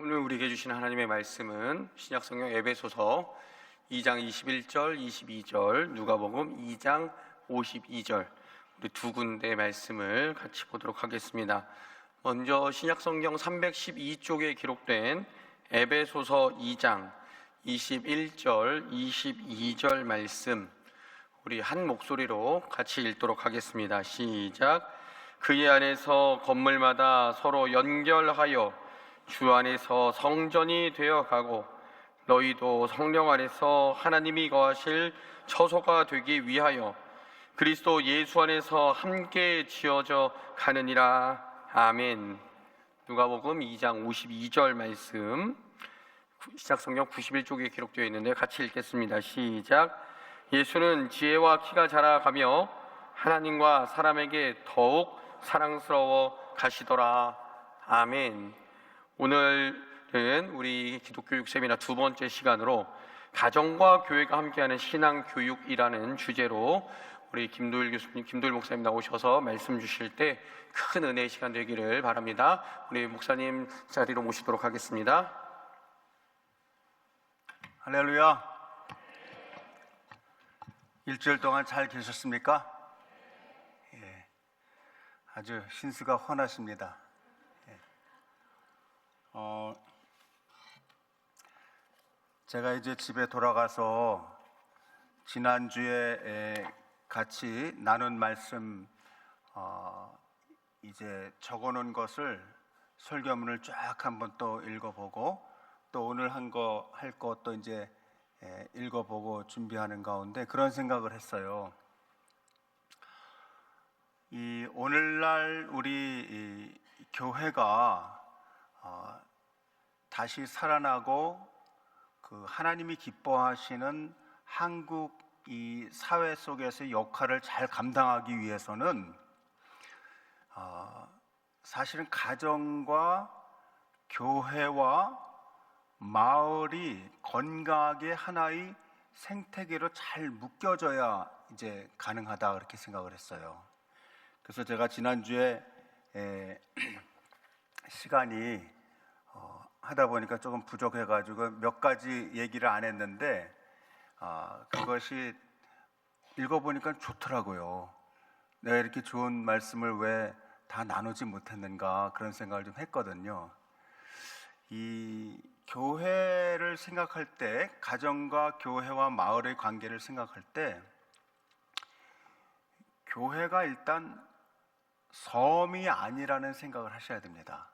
오늘 우리에게 주신 하나님의 말씀은 신약성경 에베소서 2장 21절, 22절, 누가복음 2장 52절 우리 두 군데 말씀을 같이 보도록 하겠습니다. 먼저 신약성경 312쪽에 기록된 에베소서 2장 21절, 22절 말씀 우리 한 목소리로 같이 읽도록 하겠습니다. 시작. 그의 안에서 건물마다 서로 연결하여 주 안에서 성전이 되어가고 너희도 성령 안에서 하나님이 거하실 처소가 되기 위하여 그리스도 예수 안에서 함께 지어져 가느니라. 아멘. 누가복음 2장 52절 말씀 시작성경 91쪽에 기록되어 있는데 같이 읽겠습니다. 시작. 예수는 지혜와 키가 자라가며 하나님과 사람에게 더욱 사랑스러워 가시더라. 아멘. 오늘은 우리 기독교 육세미나 두 번째 시간으로 가정과 교회가 함께하는 신앙교육이라는 주제로 우리 김도일 교수님, 김도일 목사님 나오셔서 말씀 주실 때 큰 은혜의 시간 되기를 바랍니다. 우리 목사님 자리로 모시도록 하겠습니다. 할렐루야. 일주일 동안 잘 계셨습니까? 예, 아주 신수가 훤하십니다. 제가 이제 집에 돌아가서 지난주에 같이 나눈 말씀 이제 적어놓은 것을 설교문을 쫙 한번 또 읽어보고 또 오늘 할 것도 이제 읽어보고 준비하는 가운데 그런 생각을 했어요. 이 오늘날 우리 교회가 다시 살아나고 그 하나님이 기뻐하시는 한국 이 사회 속에서 역할을 잘 감당하기 위해서는 사실은 가정과 교회와 마을이 건강하게 하나의 생태계로 잘 묶여져야 이제 가능하다 그렇게 생각을 했어요. 그래서 제가 지난주에 시간이 하다 보니까 조금 부족해가지고 몇 가지 얘기를 안 했는데 그것이 읽어보니까 좋더라고요. 내가 이렇게 좋은 말씀을 왜 다 나누지 못했는가 그런 생각을 좀 했거든요. 이 교회를 생각할 때, 가정과 교회와 마을의 관계를 생각할 때 교회가 일단 섬이 아니라는 생각을 하셔야 됩니다.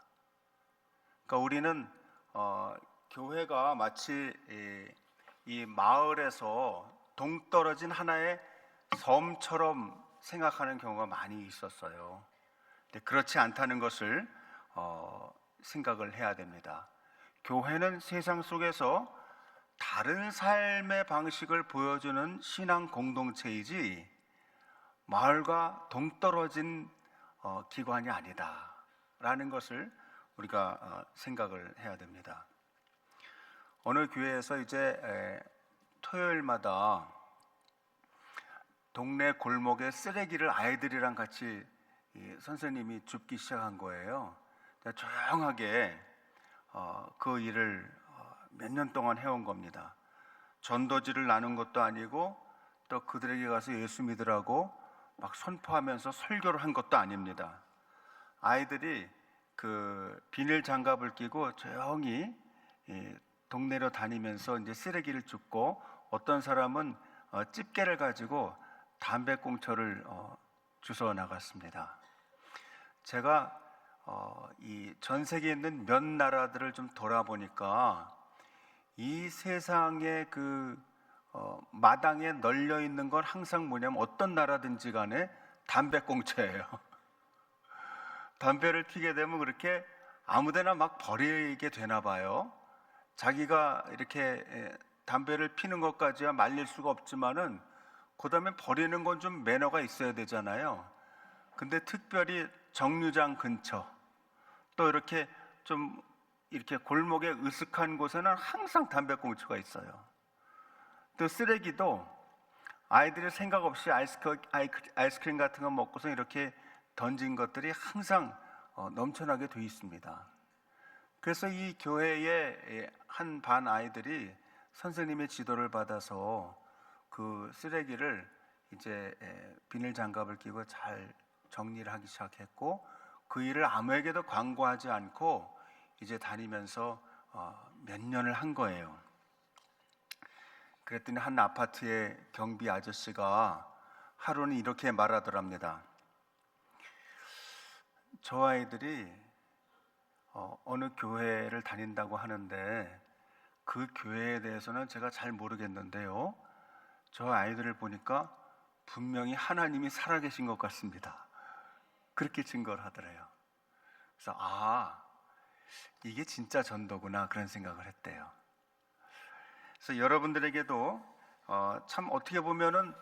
그러니까 우리는 교회가 마치 이 마을에서 동떨어진 하나의 섬처럼 생각하는 경우가 많이 있었어요. 근데 그렇지 않다는 것을 생각을 해야 됩니다. 교회는 세상 속에서 다른 삶의 방식을 보여주는 신앙 공동체이지 마을과 동떨어진 기관이 아니다라는 것을 우리가 생각을 해야 됩니다. 어느 교회에서 이제 토요일마다 동네 골목에 쓰레기를 아이들이랑 같이 선생님이 줍기 시작한 거예요. 조용하게 그 일을 몇 년 동안 해온 겁니다. 전도지를 나눈 것도 아니고 또 그들에게 가서 예수 믿으라고 막 선포하면서 설교를 한 것도 아닙니다. 아이들이 그 비닐 장갑을 끼고 조용히 동네로 다니면서 이제 쓰레기를 줍고 어떤 사람은 집게를 가지고 담배꽁초를 주워 나갔습니다. 제가 이 전 세계에 있는 몇 나라들을 좀 돌아보니까 이 세상의 그 마당에 널려 있는 건 항상 뭐냐면 어떤 나라든지 간에 담배꽁초예요. 담배를 피게 되면 그렇게 아무데나 막 버리게 되나 봐요. 자기가 이렇게 담배를 피는 것까지야 말릴 수가 없지만은 그 다음에 버리는 건 좀 매너가 있어야 되잖아요. 근데 특별히 정류장 근처 또 이렇게 좀 이렇게 골목에 으슥한 곳에는 항상 담배꽁초가 있어요. 또 쓰레기도 아이들이 생각 없이 아이스크림 같은 거 먹고서 이렇게 던진 것들이 항상 넘쳐나게 돼 있습니다. 그래서 이 교회의 한 반 아이들이 선생님의 지도를 받아서 그 쓰레기를 이제 비닐 장갑을 끼고 잘 정리를 하기 시작했고, 그 일을 아무에게도 광고하지 않고 이제 다니면서 몇 년을 한 거예요. 그랬더니 한 아파트의 경비 아저씨가 하루는 이렇게 말하더랍니다. 저 아이들이 어느 교회를 다닌다고 하는데 그 교회에 대해서는 제가 잘 모르겠는데요, 저 아이들을 보니까 분명히 하나님이 살아계신 것 같습니다. 그렇게 증거를 하더래요. 그래서 이게 진짜 전도구나, 그런 생각을 했대요. 그래서 여러분들에게도 참 어떻게 보면은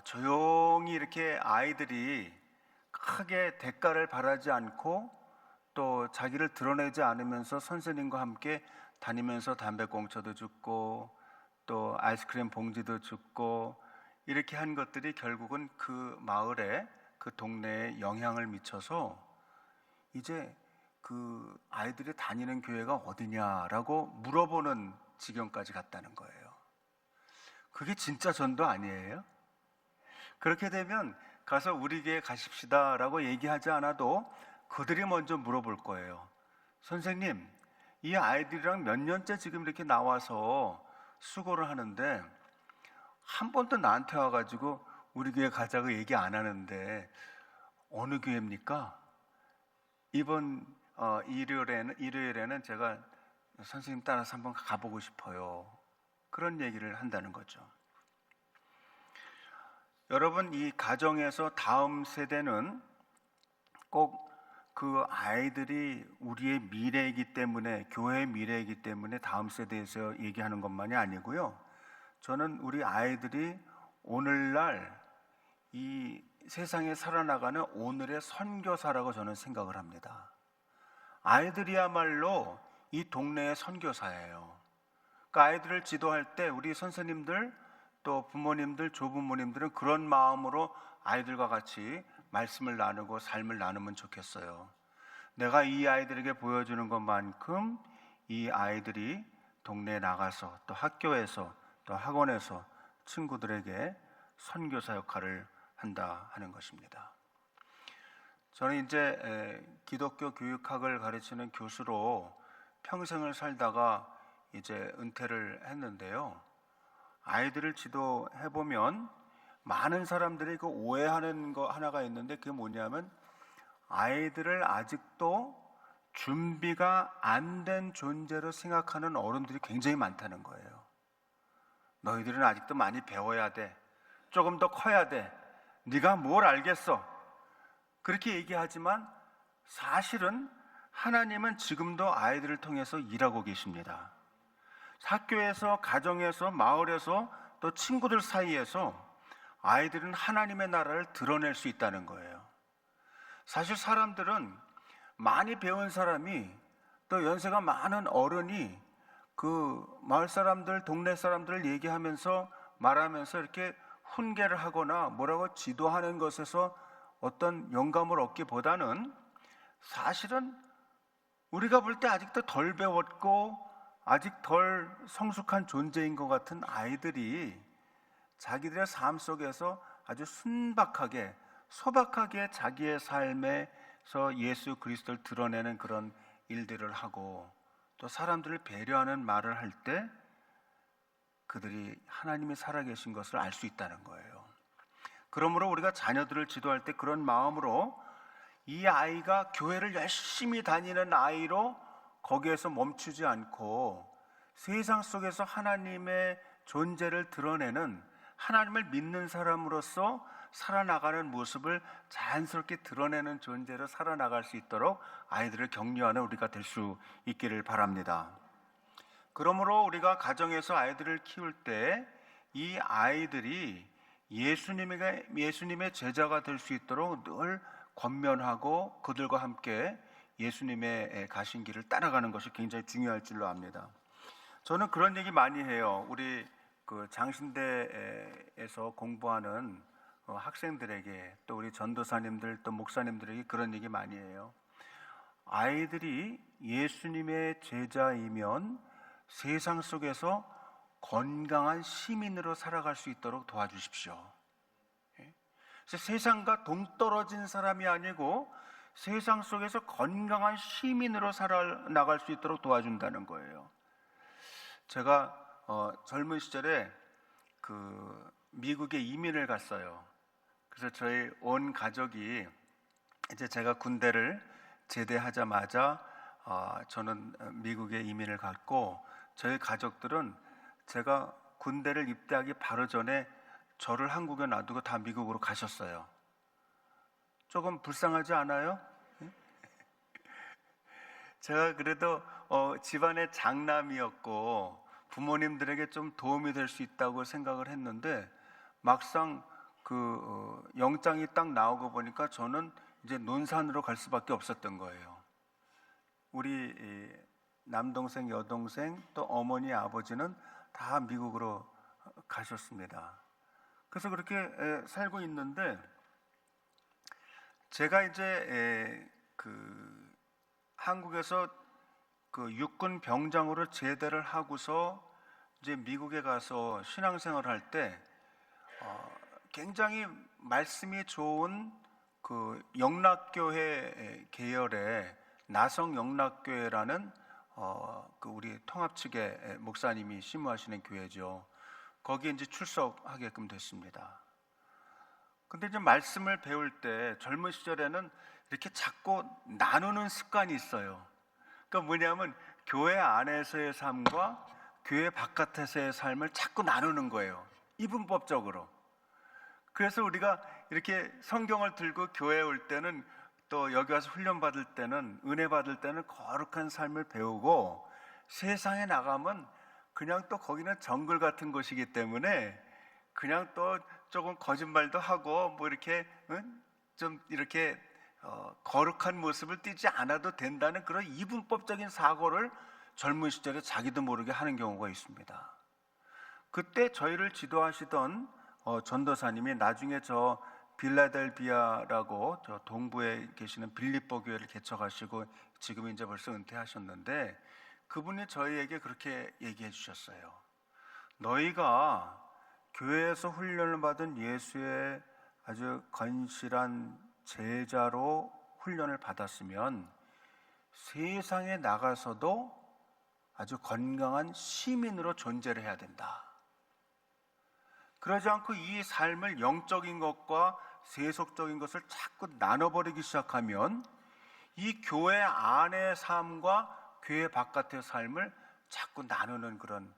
조용히 이렇게 아이들이 크게 대가를 바라지 않고 또 자기를 드러내지 않으면서 선생님과 함께 다니면서 담배꽁초도 줍고 또 아이스크림 봉지도 줍고 이렇게 한 것들이 결국은 그 마을에, 그 동네에 영향을 미쳐서 이제 그 아이들이 다니는 교회가 어디냐라고 물어보는 지경까지 갔다는 거예요. 그게 진짜 전도 아니에요? 그렇게 되면 가서 우리 교회 가십시다라고 얘기하지 않아도 그들이 먼저 물어볼 거예요. 선생님, 이 아이들이랑 몇 년째 지금 이렇게 나와서 수고를 하는데 한 번도 나한테 와가지고 우리 교회 가자고 얘기 안 하는데 어느 교회입니까? 이번 일요일에는 제가 선생님 따라서 한번 가보고 싶어요. 그런 얘기를 한다는 거죠. 여러분, 이 가정에서 다음 세대는 꼭 그 아이들이 우리의 미래이기 때문에, 교회의 미래이기 때문에 다음 세대에서 얘기하는 것만이 아니고요, 저는 우리 아이들이 오늘날 이 세상에 살아나가는 오늘의 선교사라고 저는 생각을 합니다. 아이들이야말로 이 동네의 선교사예요. 그러니까 아이들을 지도할 때 우리 선생님들 또 부모님들, 조부모님들은 그런 마음으로 아이들과 같이 말씀을 나누고 삶을 나누면 좋겠어요. 내가 이 아이들에게 보여주는 것만큼 이 아이들이 동네에 나가서 또 학교에서 또 학원에서 친구들에게 선교사 역할을 한다 하는 것입니다. 저는 이제 기독교 교육학을 가르치는 교수로 평생을 살다가 이제 은퇴를 했는데요, 아이들을 지도해보면 많은 사람들이 그 오해하는 거 하나가 있는데, 그게 뭐냐면 아이들을 아직도 준비가 안 된 존재로 생각하는 어른들이 굉장히 많다는 거예요. 너희들은 아직도 많이 배워야 돼, 조금 더 커야 돼, 네가 뭘 알겠어, 그렇게 얘기하지만 사실은 하나님은 지금도 아이들을 통해서 일하고 계십니다. 학교에서, 가정에서, 마을에서, 또 친구들 사이에서 아이들은 하나님의 나라를 드러낼 수 있다는 거예요. 사실 사람들은 많이 배운 사람이, 또 연세가 많은 어른이 그 마을 사람들, 동네 사람들을 얘기하면서 말하면서 이렇게 훈계를 하거나 뭐라고 지도하는 것에서 어떤 영감을 얻기보다는 사실은 우리가 볼 때 아직도 덜 배웠고 아직 덜 성숙한 존재인 것 같은 아이들이 자기들의 삶 속에서 아주 순박하게, 소박하게 자기의 삶에서 예수 그리스도를 드러내는 그런 일들을 하고 또 사람들을 배려하는 말을 할 때 그들이 하나님이 살아계신 것을 알 수 있다는 거예요. 그러므로 우리가 자녀들을 지도할 때 그런 마음으로 이 아이가 교회를 열심히 다니는 아이로 거기에서 멈추지 않고 세상 속에서 하나님의 존재를 드러내는, 하나님을 믿는 사람으로서 살아나가는 모습을 자연스럽게 드러내는 존재로 살아나갈 수 있도록 아이들을 격려하는 우리가 될 수 있기를 바랍니다. 그러므로 우리가 가정에서 아이들을 키울 때 이 아이들이 예수님의 제자가 될 수 있도록 늘 권면하고 그들과 함께 예수님의 가신 길을 따라가는 것이 굉장히 중요할 줄로 압니다. 저는 그런 얘기 많이 해요. 우리 그 장신대에서 공부하는 학생들에게, 또 우리 전도사님들, 또 목사님들에게 그런 얘기 많이 해요. 아이들이 예수님의 제자이면 세상 속에서 건강한 시민으로 살아갈 수 있도록 도와주십시오. 그래서 세상과 동떨어진 사람이 아니고 세상 속에서 건강한 시민으로 살아나갈 수 있도록 도와준다는 거예요. 제가 젊은 시절에 미국에 이민을 갔어요. 그래서 저희 온 가족이 이제 제가 군대를 제대하자마자 저는 미국에 이민을 갔고, 저희 가족들은 제가 군대를 입대하기 바로 전에 저를 한국에 놔두고 다 미국으로 가셨어요. 조금 불쌍하지 않아요? 제가 그래도 집안의 장남이었고 부모님들에게 좀 도움이 될 수 있다고 생각을 했는데, 막상 영장이 딱 나오고 보니까 저는 이제 논산으로 갈 수밖에 없었던 거예요. 우리 남동생, 여동생, 또 어머니, 아버지는 다 미국으로 가셨습니다. 그래서 그렇게 살고 있는데, 제가 이제 한국에서 육군 병장으로 제대를 하고서 이제 미국에 가서 신앙생활을 할 때 굉장히 말씀이 좋은 영락교회 계열의 나성 영락교회라는 우리 통합 측의 목사님이 심무하시는 교회죠. 거기에 이제 출석하게끔 됐습니다. 근데 이제 말씀을 배울 때 젊은 시절에는 이렇게 자꾸 나누는 습관이 있어요. 그러니까 뭐냐면 교회 안에서의 삶과 교회 바깥에서의 삶을 자꾸 나누는 거예요. 이분법적으로. 그래서 우리가 이렇게 성경을 들고 교회에 올 때는, 또 여기 와서 훈련 받을 때는, 은혜 받을 때는 거룩한 삶을 배우고, 세상에 나가면 그냥 또 거기는 정글 같은 곳이기 때문에 그냥 또 조금 거짓말도 하고 뭐 이렇게 좀 이렇게 거룩한 모습을 띠지 않아도 된다는 그런 이분법적인 사고를 젊은 시절에 자기도 모르게 하는 경우가 있습니다. 그때 저희를 지도하시던 전도사님이 나중에 저 빌라델비아라고 저 동부에 계시는 빌립보 교회를 개척하시고 지금 이제 벌써 은퇴하셨는데, 그분이 저희에게 그렇게 얘기해 주셨어요. 너희가 교회에서 훈련을 받은 예수의 아주 건실한 제자로 훈련을 받았으면 세상에 나가서도 아주 건강한 시민으로 존재를 해야 된다. 그러지 않고 이 삶을 영적인 것과 세속적인 것을 자꾸 나눠버리기 시작하면 이 교회 안의 삶과 교회 바깥의 삶을 자꾸 나누는 그런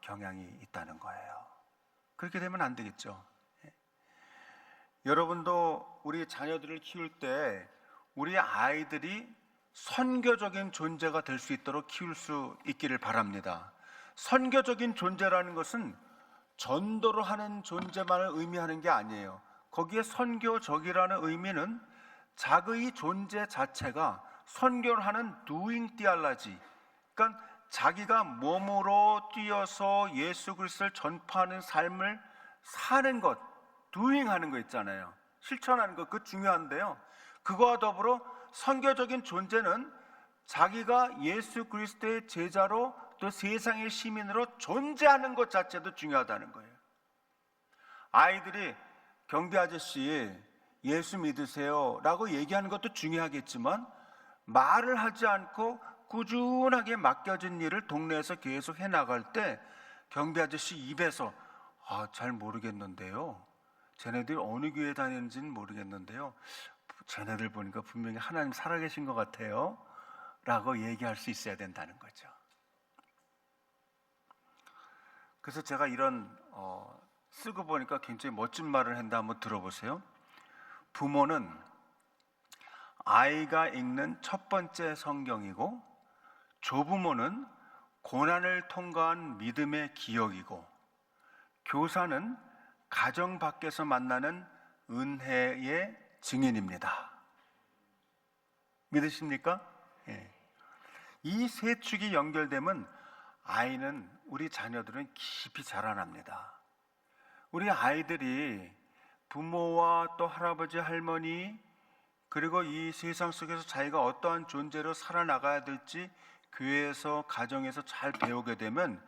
경향이 있다는 거예요. 그렇게 되면 안 되겠죠. 여러분도 우리 자녀들을 키울 때 우리 아이들이 선교적인 존재가 될 수 있도록 키울 수 있기를 바랍니다. 선교적인 존재라는 것은 전도를 하는 존재만을 의미하는 게 아니에요. 거기에 선교적이라는 의미는 자기의 존재 자체가 선교를 하는 doing theology, 그러니까 자기가 몸으로 뛰어서 예수 그리스도를 전파하는 삶을 사는 것, doing 하는 거 있잖아요. 실천하는 것, 그거 중요한데요. 그거와 더불어 선교적인 존재는 자기가 예수 그리스도의 제자로 또 세상의 시민으로 존재하는 것 자체도 중요하다는 거예요. 아이들이 경비 아저씨 예수 믿으세요 라고 얘기하는 것도 중요하겠지만, 말을 하지 않고 꾸준하게 맡겨진 일을 동네에서 계속 해나갈 때 경비 아저씨 입에서 잘 모르겠는데요, 쟤네들 어느 교회 다니는지는 모르겠는데요, 쟤네들 보니까 분명히 하나님 살아계신 것 같아요 라고 얘기할 수 있어야 된다는 거죠. 그래서 제가 이런 쓰고 보니까 굉장히 멋진 말을 했는데 한번 들어보세요. 부모는 아이가 읽는 첫 번째 성경이고, 조부모는 고난을 통과한 믿음의 기억이고, 교사는 가정 밖에서 만나는 은혜의 증인입니다. 믿으십니까? 예. 이 세 축이 연결되면 아이는, 우리 자녀들은 깊이 자라납니다. 우리 아이들이 부모와 또 할아버지, 할머니, 그리고 이 세상 속에서 자기가 어떠한 존재로 살아나가야 될지 교회에서 가정에서 잘 배우게 되면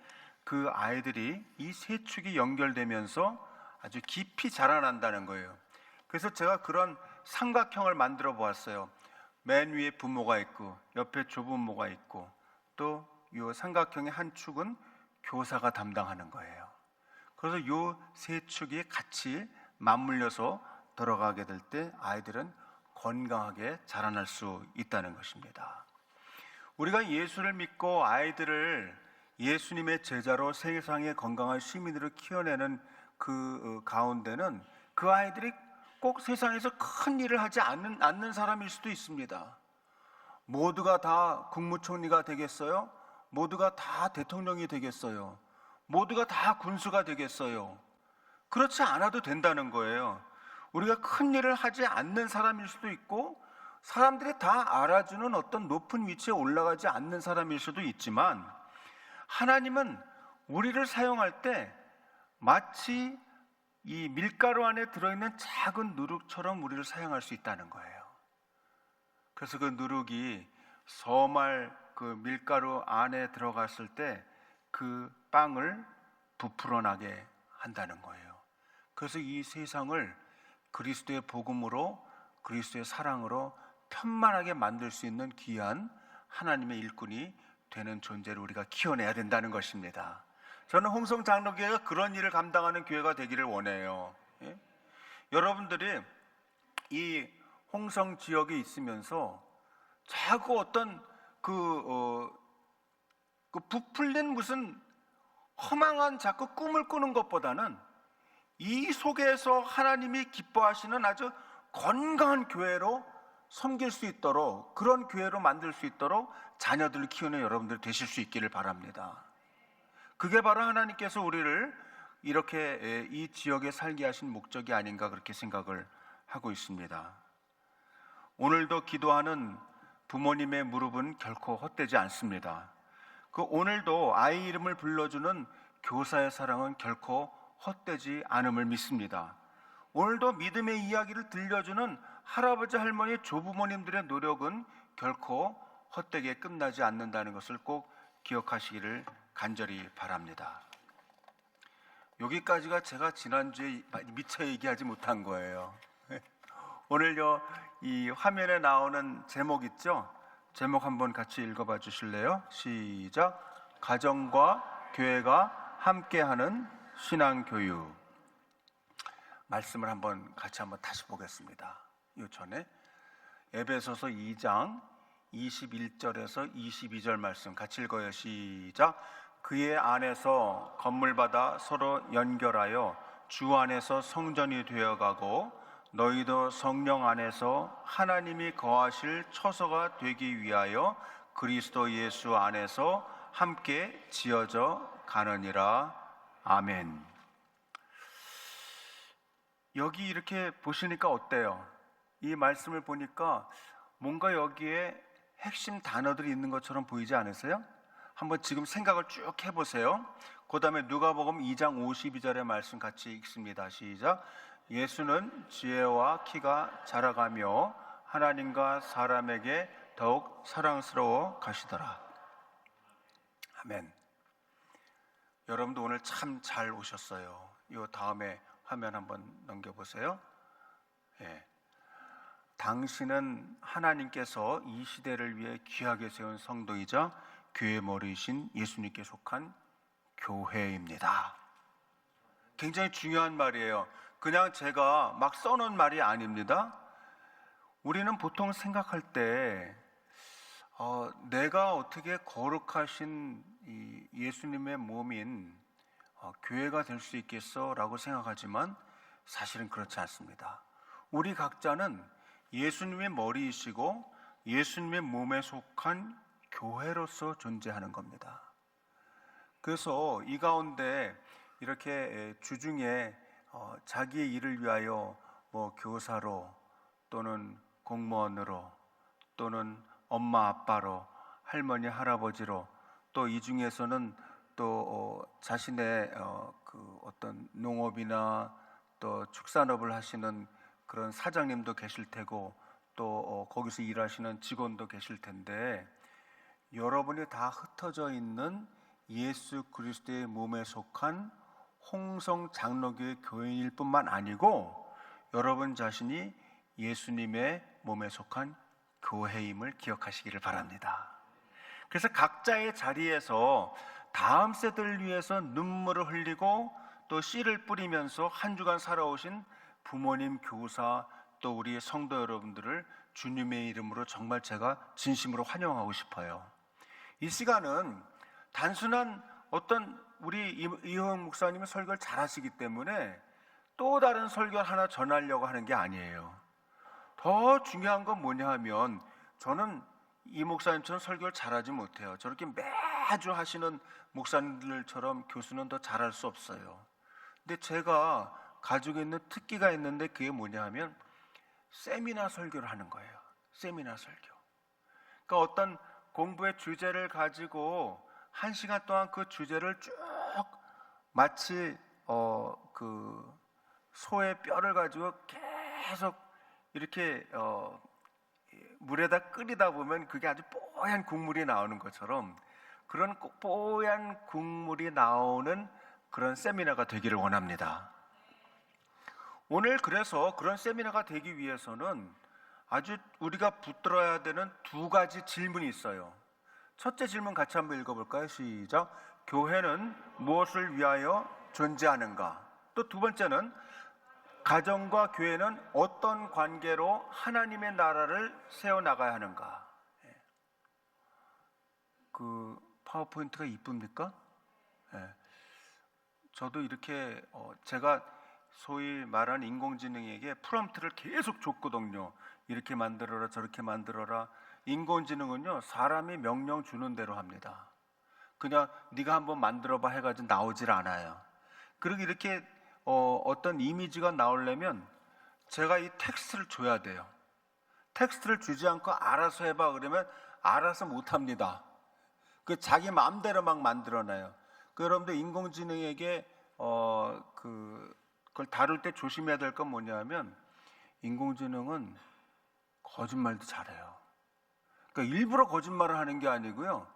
그 아이들이 이 세 축이 연결되면서 아주 깊이 자라난다는 거예요. 그래서 제가 그런 삼각형을 만들어 보았어요. 맨 위에 부모가 있고 옆에 조부모가 있고 또 이 삼각형의 한 축은 교사가 담당하는 거예요. 그래서 이 세 축이 같이 맞물려서 들어가게 될 때 아이들은 건강하게 자라날 수 있다는 것입니다. 우리가 예수를 믿고 아이들을 예수님의 제자로 세상의 건강한 시민으로 키워내는 그 가운데는 그 아이들이 꼭 세상에서 큰 일을 하지 않는 사람일 수도 있습니다. 모두가 다 국무총리가 되겠어요? 모두가 다 대통령이 되겠어요? 모두가 다 군수가 되겠어요? 그렇지 않아도 된다는 거예요. 우리가 큰 일을 하지 않는 사람일 수도 있고 사람들이 다 알아주는 어떤 높은 위치에 올라가지 않는 사람일 수도 있지만 하나님은 우리를 사용할 때 마치 이 밀가루 안에 들어있는 작은 누룩처럼 우리를 사용할 수 있다는 거예요. 그래서 그 누룩이 서말 그 밀가루 안에 들어갔을 때 그 빵을 부풀어 나게 한다는 거예요. 그래서 이 세상을 그리스도의 복음으로 그리스도의 사랑으로 편만하게 만들 수 있는 귀한 하나님의 일꾼이 되는 존재를 우리가 키워내야 된다는 것입니다. 저는 홍성 장로교회가 그런 일을 감당하는 교회가 되기를 원해요. 예? 여러분들이 이 홍성 지역에 있으면서 자꾸 어떤 그 부풀린 무슨 허망한 자꾸 꿈을 꾸는 것보다는 이 속에서 하나님이 기뻐하시는 아주 건강한 교회로 섬길 수 있도록 그런 교회로 만들 수 있도록 자녀들을 키우는 여러분들 되실 수 있기를 바랍니다. 그게 바로 하나님께서 우리를 이렇게 이 지역에 살게 하신 목적이 아닌가 그렇게 생각을 하고 있습니다. 오늘도 기도하는 부모님의 무릎은 결코 헛되지 않습니다. 그 오늘도 아이 이름을 불러주는 교사의 사랑은 결코 헛되지 않음을 믿습니다. 오늘도 믿음의 이야기를 들려주는 할아버지 할머니 조부모님들의 노력은 결코 헛되게 끝나지 않는다는 것을 꼭 기억하시기를 간절히 바랍니다. 여기까지가 제가 지난주에 미처 얘기하지 못한 거예요. 오늘요 이 화면에 나오는 제목 있죠? 제목 한번 같이 읽어봐 주실래요? 시작. 가정과 교회가 함께하는 신앙교육. 말씀을 같이 한번 다시 보겠습니다. 이 전에 에베소서 2장 21절에서 22절 말씀 같이 읽어요. 시작. 그의 안에서 건물받아 서로 연결하여 주 안에서 성전이 되어가고 너희도 성령 안에서 하나님이 거하실 처소가 되기 위하여 그리스도 예수 안에서 함께 지어져 가느니라. 아멘. 여기 이렇게 보시니까 어때요? 이 말씀을 보니까 뭔가 여기에 핵심 단어들이 있는 것처럼 보이지 않으세요? 한번 지금 생각을 쭉 해보세요. 그 다음에 누가복음 2장 52절의 말씀 같이 읽습니다. 시작. 예수는 지혜와 키가 자라가며 하나님과 사람에게 더욱 사랑스러워 가시더라. 아멘. 여러분도 오늘 참 잘 오셨어요. 이 다음에 화면 한번 넘겨보세요. 예. 당신은 하나님께서 이 시대를 위해 귀하게 세운 성도이자 교회 머리이신 예수님께 속한 교회입니다. 굉장히 중요한 말이에요. 그냥 제가 막 써놓은 말이 아닙니다. 우리는 보통 생각할 때 내가 어떻게 거룩하신 이 예수님의 몸인 교회가 될 수 있겠어? 라고 생각하지만 사실은 그렇지 않습니다. 우리 각자는 예수님의 머리이시고 예수님의 몸에 속한 교회로서 존재하는 겁니다. 그래서 이 가운데 이렇게 주중에 자기의 일을 위하여 교사로 또는 공무원으로 또는 엄마 아빠로 할머니 할아버지로 또 이 중에서는 또 자신의 그 어떤 농업이나 또 축산업을 하시는 그런 사장님도 계실 테고 또 거기서 일하시는 직원도 계실 텐데 여러분이 다 흩어져 있는 예수 그리스도의 몸에 속한 홍성 장로교회 교인일 뿐만 아니고 여러분 자신이 예수님의 몸에 속한 교회임을 기억하시기를 바랍니다. 그래서 각자의 자리에서 다음 세대를 위해서 눈물을 흘리고 또 씨를 뿌리면서 한 주간 살아오신 부모님, 교사, 또 우리 성도 여러분들을 주님의 이름으로 정말 제가 진심으로 환영하고 싶어요. 이 시간은 단순한 어떤 우리 이호영 목사님이 설교를 잘하시기 때문에 또 다른 설교 하나 전하려고 하는 게 아니에요. 더 중요한 건 뭐냐 하면 저는 이 목사님처럼 설교를 잘하지 못해요. 저렇게 매주 하시는 목사님들처럼 교수는 더 잘할 수 없어요. 근데 제가 가지고 있는 특기가 있는데 그게 뭐냐 하면 세미나 설교를 하는 거예요. 세미나 설교. 그러니까 어떤 공부의 주제를 가지고 1시간 동안 그 주제를 쭉 마치 그 소의 뼈를 가지고 계속 이렇게 물에다 끓이다 보면 그게 아주 뽀얀 국물이 나오는 것처럼 그런 뽀얀 국물이 나오는 그런 세미나가 되기를 원합니다. 오늘 그래서 그런 세미나가 되기 위해서는 아주 우리가 붙들어야 되는 2가지 질문이 있어요. 첫째 질문 같이 한번 읽어볼까요? 시작. 교회는 무엇을 위하여 존재하는가? 또 2번째는 가정과 교회는 어떤 관계로 하나님의 나라를 세워나가야 하는가? 그 파워포인트가 이쁩니까? 저도 이렇게 제가 소위 말하는 인공지능에게 프롬프트를 계속 줬거든요. 이렇게 만들어라 저렇게 만들어라. 인공지능은요 사람이 명령 주는 대로 합니다. 그냥 네가 한번 만들어봐 해가지고 나오질 않아요. 그리고 이렇게 어떤 이미지가 나오려면 제가 이 텍스트를 줘야 돼요. 텍스트를 주지 않고 알아서 해봐 그러면 알아서 못합니다. 그 자기 마음대로 막 만들어놔요. 그 여러분들 인공지능에게 그걸 다룰 때 조심해야 될 건 뭐냐면 인공지능은 거짓말도 잘해요. 그러니까 일부러 거짓말을 하는 게 아니고요.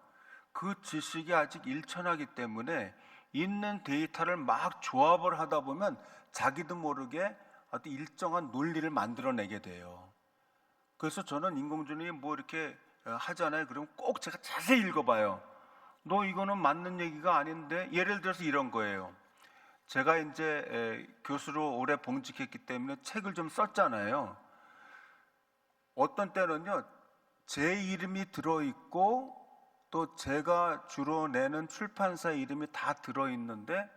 그 지식이 아직 일천하기 때문에 있는 데이터를 막 조합을 하다 보면 자기도 모르게 어떤 일정한 논리를 만들어내게 돼요. 그래서 저는 인공지능이 뭐 이렇게 하잖아요. 그러면 꼭 제가 자세히 읽어봐요. 너 이거는 맞는 얘기가 아닌데? 예를 들어서 이런 거예요. 제가 이제 교수로 오래 봉직했기 때문에 책을 좀 썼잖아요. 어떤 때는요, 제 이름이 들어있고 또 제가 주로 내는 출판사 이름이 다 들어있는데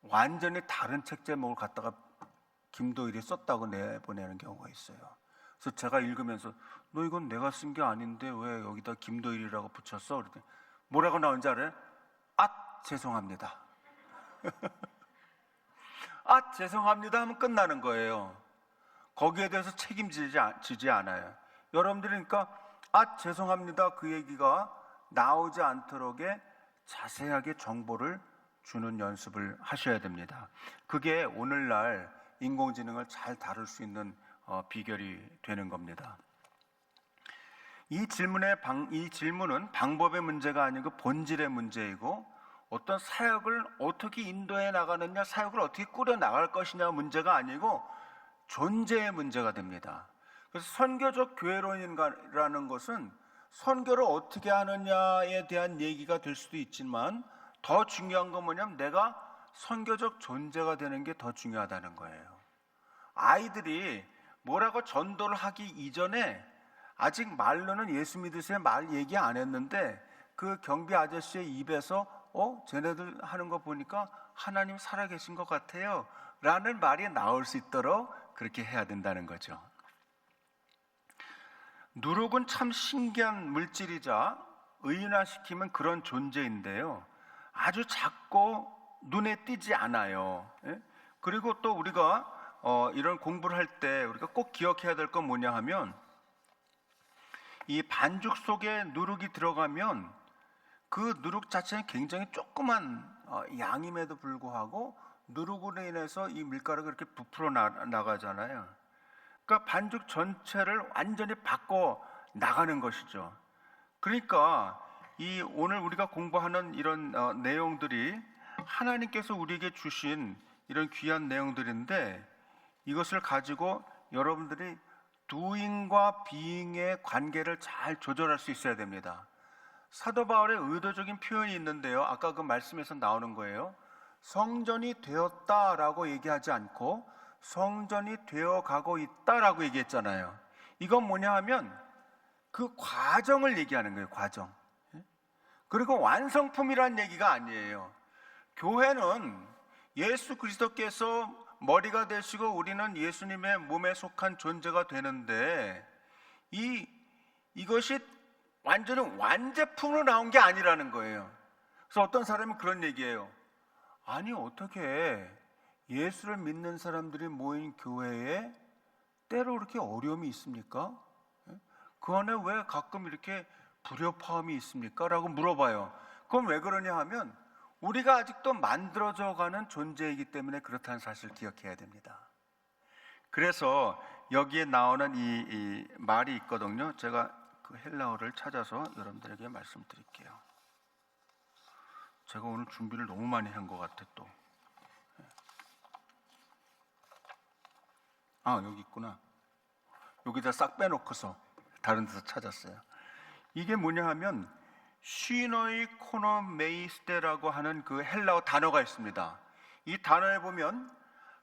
완전히 다른 책 제목을 갖다가 김도일이 썼다고 내보내는 경우가 있어요. 그래서 제가 읽으면서 너 이건 내가 쓴 게 아닌데 왜 여기다 김도일이라고 붙였어? 그랬더니 뭐라고 나온지 알아요? 죄송합니다. 죄송합니다 하면 끝나는 거예요. 거기에 대해서 책임지지 않아요. 여러분들이 그러니까 죄송합니다 그 얘기가 나오지 않도록에 자세하게 정보를 주는 연습을 하셔야 됩니다. 그게 오늘날 인공지능을 잘 다룰 수 있는 비결이 되는 겁니다. 이 질문은 방법의 문제가 아니고 본질의 문제이고 어떤 사역을 어떻게 인도해 나가느냐, 사역을 어떻게 꾸려 나갈 것이냐 문제가 아니고 존재의 문제가 됩니다. 그래서 선교적 교회론이라는 것은 선교를 어떻게 하느냐에 대한 얘기가 될 수도 있지만 더 중요한 건 뭐냐면 내가 선교적 존재가 되는 게 더 중요하다는 거예요. 아이들이 뭐라고 전도를 하기 이전에 아직 말로는 예수 믿으세요 말 얘기 안 했는데 그 경비 아저씨의 입에서 쟤네들 하는 거 보니까 하나님 살아계신 것 같아요 라는 말이 나올 수 있도록 그렇게 해야 된다는 거죠. 누룩은 참 신기한 물질이자 의인화시키면 그런 존재인데요, 아주 작고 눈에 띄지 않아요. 그리고 또 우리가 이런 공부를 할 때 우리가 꼭 기억해야 될 건 뭐냐 하면 이 반죽 속에 누룩이 들어가면 그 누룩 자체는 굉장히 조그만 양임에도 불구하고 누룩으로 인해서 이 밀가루가 이렇게 부풀어 나가잖아요. 그러니까 반죽 전체를 완전히 바꿔 나가는 것이죠. 그러니까 이 오늘 우리가 공부하는 이런 내용들이 하나님께서 우리에게 주신 이런 귀한 내용들인데, 이것을 가지고 여러분들이 doing과 being의 관계를 잘 조절할 수 있어야 됩니다. 사도 바울의 의도적인 표현이 있는데요, 아까 그 말씀에서 나오는 거예요. 성전이 되었다라고 얘기하지 않고 성전이 되어가고 있다라고 얘기했잖아요. 이건 뭐냐 하면 그 과정을 얘기하는 거예요. 과정. 그리고 완성품이란 얘기가 아니에요. 교회는 예수 그리스도께서 머리가 되시고 우리는 예수님의 몸에 속한 존재가 되는데, 이것이 완전히 완제품으로 나온 게 아니라는 거예요. 그래서 어떤 사람은 그런 얘기예요. 아니, 어떻게 예수를 믿는 사람들이 모인 교회에 때로 그렇게 어려움이 있습니까? 그 안에 왜 가끔 이렇게 불협화음이 있습니까? 라고 물어봐요. 그럼 왜 그러냐 하면 우리가 아직도 만들어져 가는 존재이기 때문에 그렇다는 사실을 기억해야 됩니다. 그래서 여기에 나오는 이 말이 있거든요. 제가 그 헬라어를 찾아서 여러분들에게 말씀드릴게요. 제가 오늘 준비를 너무 많이 한 것 같아 또. 여기 있구나. 여기다 싹 빼놓고서 다른 데서 찾았어요. 이게 뭐냐 하면 시노이 코노메이스테라고 하는 그 헬라어 단어가 있습니다. 이 단어에 보면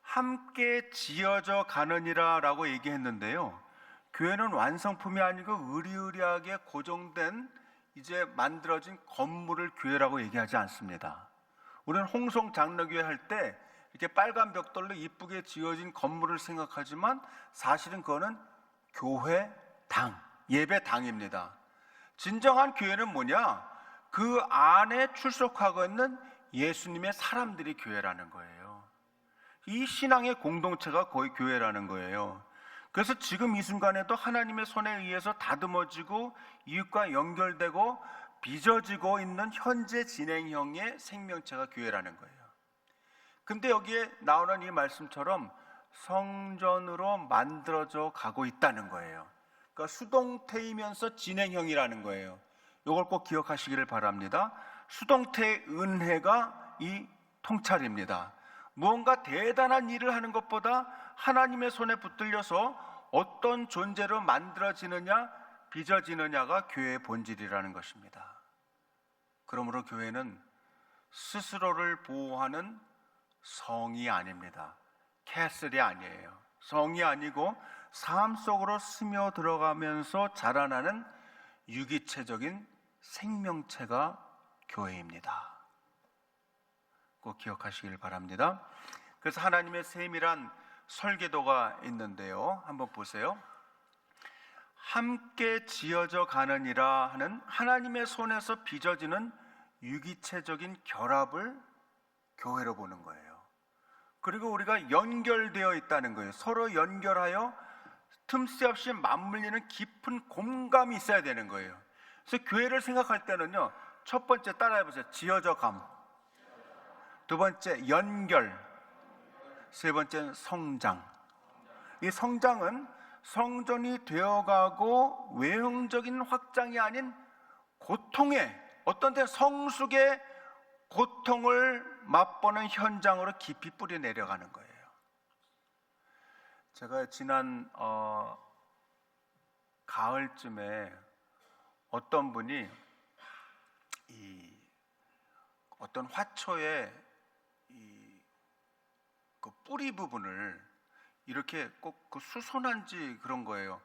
함께 지어져 가느니라 라고 얘기했는데요, 교회는 완성품이 아니고 으리으리하게 고정된 이제 만들어진 건물을 교회라고 얘기하지 않습니다. 우리는 홍성 장로교회 할 때 이렇게 빨간 벽돌로 이쁘게 지어진 건물을 생각하지만 사실은 그거는 교회당, 예배당입니다. 진정한 교회는 뭐냐? 그 안에 출석하고 있는 예수님의 사람들이 교회라는 거예요. 이 신앙의 공동체가 거의 교회라는 거예요. 그래서 지금 이 순간에도 하나님의 손에 의해서 다듬어지고 이웃과 연결되고 빚어지고 있는 현재 진행형의 생명체가 교회라는 거예요. 근데 여기에 나오는 이 말씀처럼 성전으로 만들어져 가고 있다는 거예요. 그러니까 수동태이면서 진행형이라는 거예요. 이걸 꼭 기억하시기를 바랍니다. 수동태의 은혜가 이 통찰입니다. 무언가 대단한 일을 하는 것보다 하나님의 손에 붙들려서 어떤 존재로 만들어지느냐, 빚어지느냐가 교회의 본질이라는 것입니다. 그러므로 교회는 스스로를 보호하는 성이 아닙니다. 캐슬이 아니에요. 성이 아니고 삶 속으로 스며들어가면서 자라나는 유기체적인 생명체가 교회입니다. 꼭 기억하시길 바랍니다. 그래서 하나님의 세밀한 설계도가 있는데요, 한번 보세요. 함께 지어져 가느니라 하는 하나님의 손에서 빚어지는 유기체적인 결합을 교회로 보는 거예요. 그리고 우리가 연결되어 있다는 거예요. 서로 연결하여 틈새 없이 맞물리는 깊은 공감이 있어야 되는 거예요. 그래서 교회를 생각할 때는요, 첫 번째 따라해보세요. 지어져 감. 두 번째 연결. 세 번째는 성장. 이 성장은 성전이 되어가고 외형적인 확장이 아닌 고통의, 어떤 때 성숙의 고통을 맛보는 현장으로 깊이 뿌리 내려가는 거예요. 제가 지난 가을쯤에 어떤 분이 어떤 화초의 그 뿌리 부분을 이렇게 꼭 그 수선한지 그런 거예요.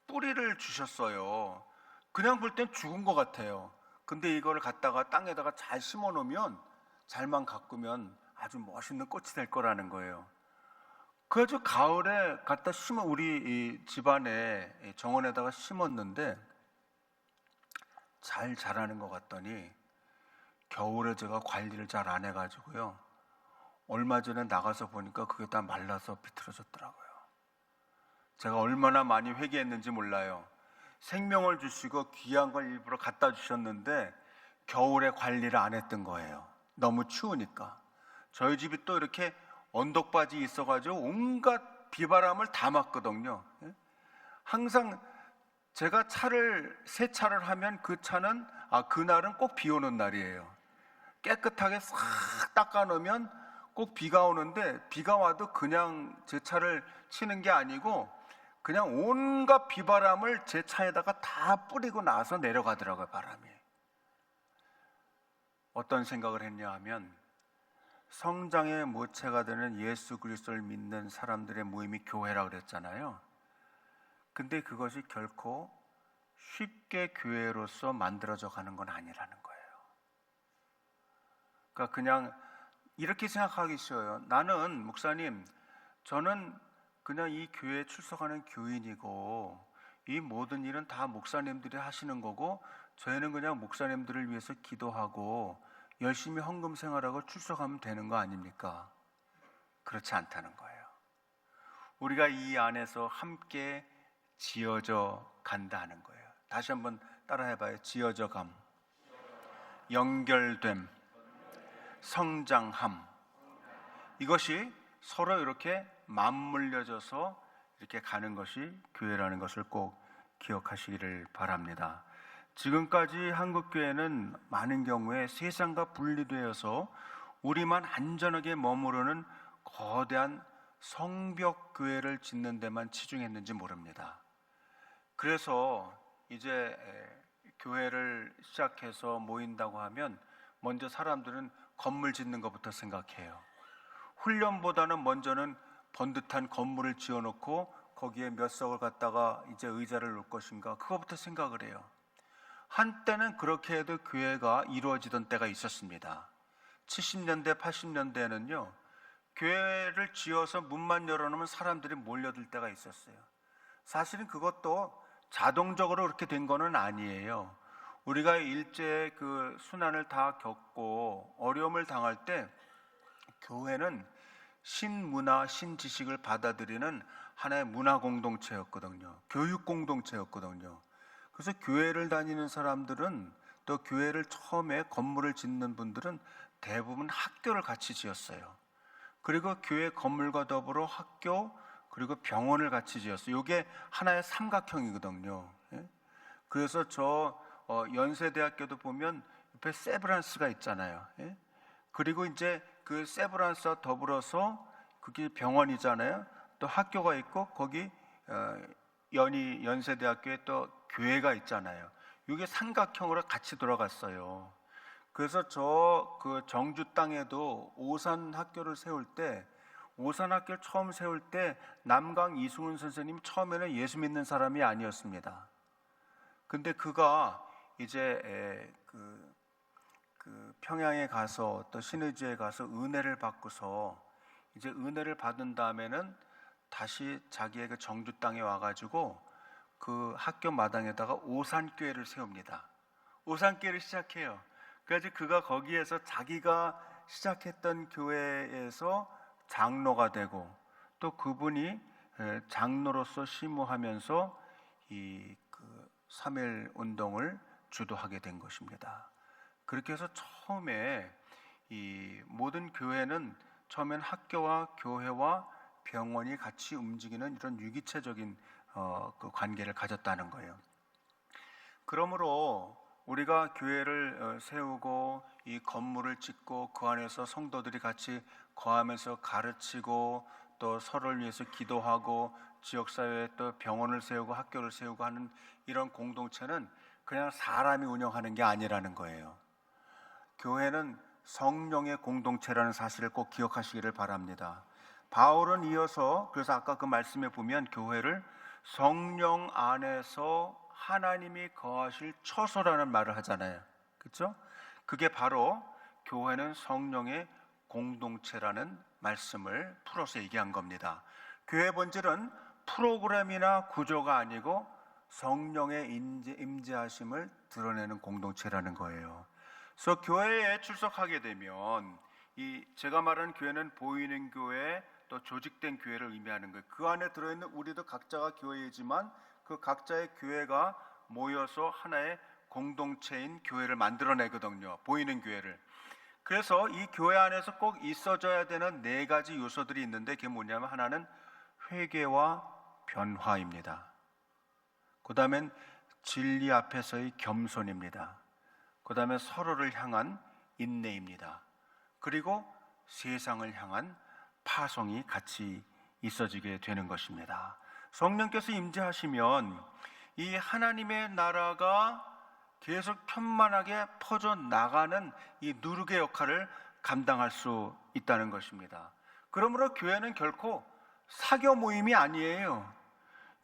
뿌리를 주셨어요. 그냥 볼 땐 죽은 것 같아요. 근데 이걸 갖다가 땅에다가 잘 심어 놓으면, 잘만 가꾸면 아주 멋있는 꽃이 될 거라는 거예요. 그래서 가을에 갖다 심어, 우리 이 집안에 정원에다가 심었는데 잘 자라는 것 같더니 겨울에 제가 관리를 잘 안 해가지고요, 얼마 전에 나가서 보니까 그게 다 말라서 비틀어졌더라고요. 제가 얼마나 많이 회개했는지 몰라요. 생명을 주시고 귀한 걸 일부러 갖다 주셨는데 겨울에 관리를 안 했던 거예요. 너무 추우니까. 저희 집이 또 이렇게 언덕바지 있어가지고 온갖 비바람을 다 막거든요. 예? 항상 제가 새 차를 하면 그날은 꼭 비 오는 날이에요. 깨끗하게 싹 닦아 놓으면 꼭 비가 오는데, 비가 와도 그냥 제 차를 치는 게 아니고 그냥 온갖 비바람을 제 차에다가 다 뿌리고 나서 내려가더라고요, 바람이. 어떤 생각을 했냐 하면, 성장의 모체가 되는 예수 그리스도를 믿는 사람들의 모임이 교회라고 그랬잖아요. 근데 그것이 결코 쉽게 교회로서 만들어져 가는 건 아니라는 거예요. 그러니까 그냥 이렇게 생각하기 쉬워요. 나는 목사님, 저는 그냥 이 교회에 출석하는 교인이고 이 모든 일은 다 목사님들이 하시는 거고 저희는 그냥 목사님들을 위해서 기도하고 열심히 헌금 생활하고 출석하면 되는 거 아닙니까? 그렇지 않다는 거예요. 우리가 이 안에서 함께 지어져 간다는 거예요. 다시 한번 따라해봐요. 지어져 감, 연결됨, 성장함. 이것이 서로 이렇게 맞물려져서 이렇게 가는 것이 교회라는 것을 꼭 기억하시기를 바랍니다. 지금까지 한국교회는 많은 경우에 세상과 분리되어서 우리만 안전하게 머무르는 거대한 성벽교회를 짓는 데만 치중했는지 모릅니다. 그래서 이제 교회를 시작해서 모인다고 하면 먼저 사람들은 건물 짓는 것부터 생각해요. 훈련보다는 먼저는 번듯한 건물을 지어놓고 거기에 몇 석을 갖다가 이제 의자를 놓을 것인가, 그거부터 생각을 해요. 한때는 그렇게 해도 교회가 이루어지던 때가 있었습니다. 70년대, 80년대에는요, 교회를 지어서 문만 열어놓으면 사람들이 몰려들 때가 있었어요. 사실은 그것도 자동적으로 그렇게 된 거는 아니에요. 우리가 일제의 그 순환을 다 겪고 어려움을 당할 때 교회는 신문화, 신지식을 받아들이는 하나의 문화 공동체였거든요. 교육 공동체였거든요. 그래서 교회를 다니는 사람들은, 또 교회를 처음에 건물을 짓는 분들은 대부분 학교를 같이 지었어요. 그리고 교회 건물과 더불어 학교, 그리고 병원을 같이 지었어요. 이게 하나의 삼각형이거든요. 그래서 연세대학교도 보면 옆에 세브란스가 있잖아요. 그리고 이제 그 세브란스와 더불어서 그게 병원이잖아요. 또 학교가 있고 거기 연세대학교에 또 교회가 있잖아요. 이게 삼각형으로 같이 돌아갔어요. 그래서 그 정주 땅에도 오산 학교를 세울 때, 오산 학교를 처음 세울 때 남강 이승훈 선생님 처음에는 예수 믿는 사람이 아니었습니다. 근데 그가 이제 그 평양에 가서 또 신의주에 가서 은혜를 받고서 이제 은혜를 받은 다음에는 다시 자기의 그 정주 땅에 와가지고 그 학교 마당에다가 오산교회를 세웁니다. 오산교회를 시작해요. 그래서 그가 거기에서 자기가 시작했던 교회에서 장로가 되고, 또 그분이 장로로서 심우하면서 이 그 3.1 운동을 주도하게 된 것입니다. 그렇게 해서 처음에 이 모든 교회는 처음엔 학교와 교회와 병원이 같이 움직이는 이런 유기체적인 그 관계를 가졌다는 거예요. 그러므로 우리가 교회를 세우고 이 건물을 짓고 그 안에서 성도들이 같이 거하면서 가르치고 또 서로를 위해서 기도하고 지역사회에 또 병원을 세우고 학교를 세우고 하는 이런 공동체는 그냥 사람이 운영하는 게 아니라는 거예요. 교회는 성령의 공동체라는 사실을 꼭 기억하시기를 바랍니다. 바울은 이어서, 그래서 아까 그 말씀에 보면 교회를 성령 안에서 하나님이 거하실 처소라는 말을 하잖아요. 그렇죠? 그게 바로 교회는 성령의 공동체라는 말씀을 풀어서 얘기한 겁니다. 교회 본질은 프로그램이나 구조가 아니고 성령의 임재하심을 드러내는 공동체라는 거예요. 그래서 교회에 출석하게 되면 제가 말하는 교회는 보이는 교회, 또 조직된 교회를 의미하는 거예요. 그 안에 들어있는 우리도 각자가 교회이지만 그 각자의 교회가 모여서 하나의 공동체인 교회를 만들어내거든요. 보이는 교회를. 그래서 이 교회 안에서 꼭 있어져야 되는 4가지 요소들이 있는데, 그게 뭐냐면 하나는 회개와 변화입니다. 그 다음엔 진리 앞에서의 겸손입니다. 그 다음에 서로를 향한 인내입니다. 그리고 세상을 향한 파송이 같이 있어지게 되는 것입니다. 성령께서 임재하시면 이 하나님의 나라가 계속 편만하게 퍼져 나가는 이 누룩의 역할을 감당할 수 있다는 것입니다. 그러므로 교회는 결코 사교 모임이 아니에요.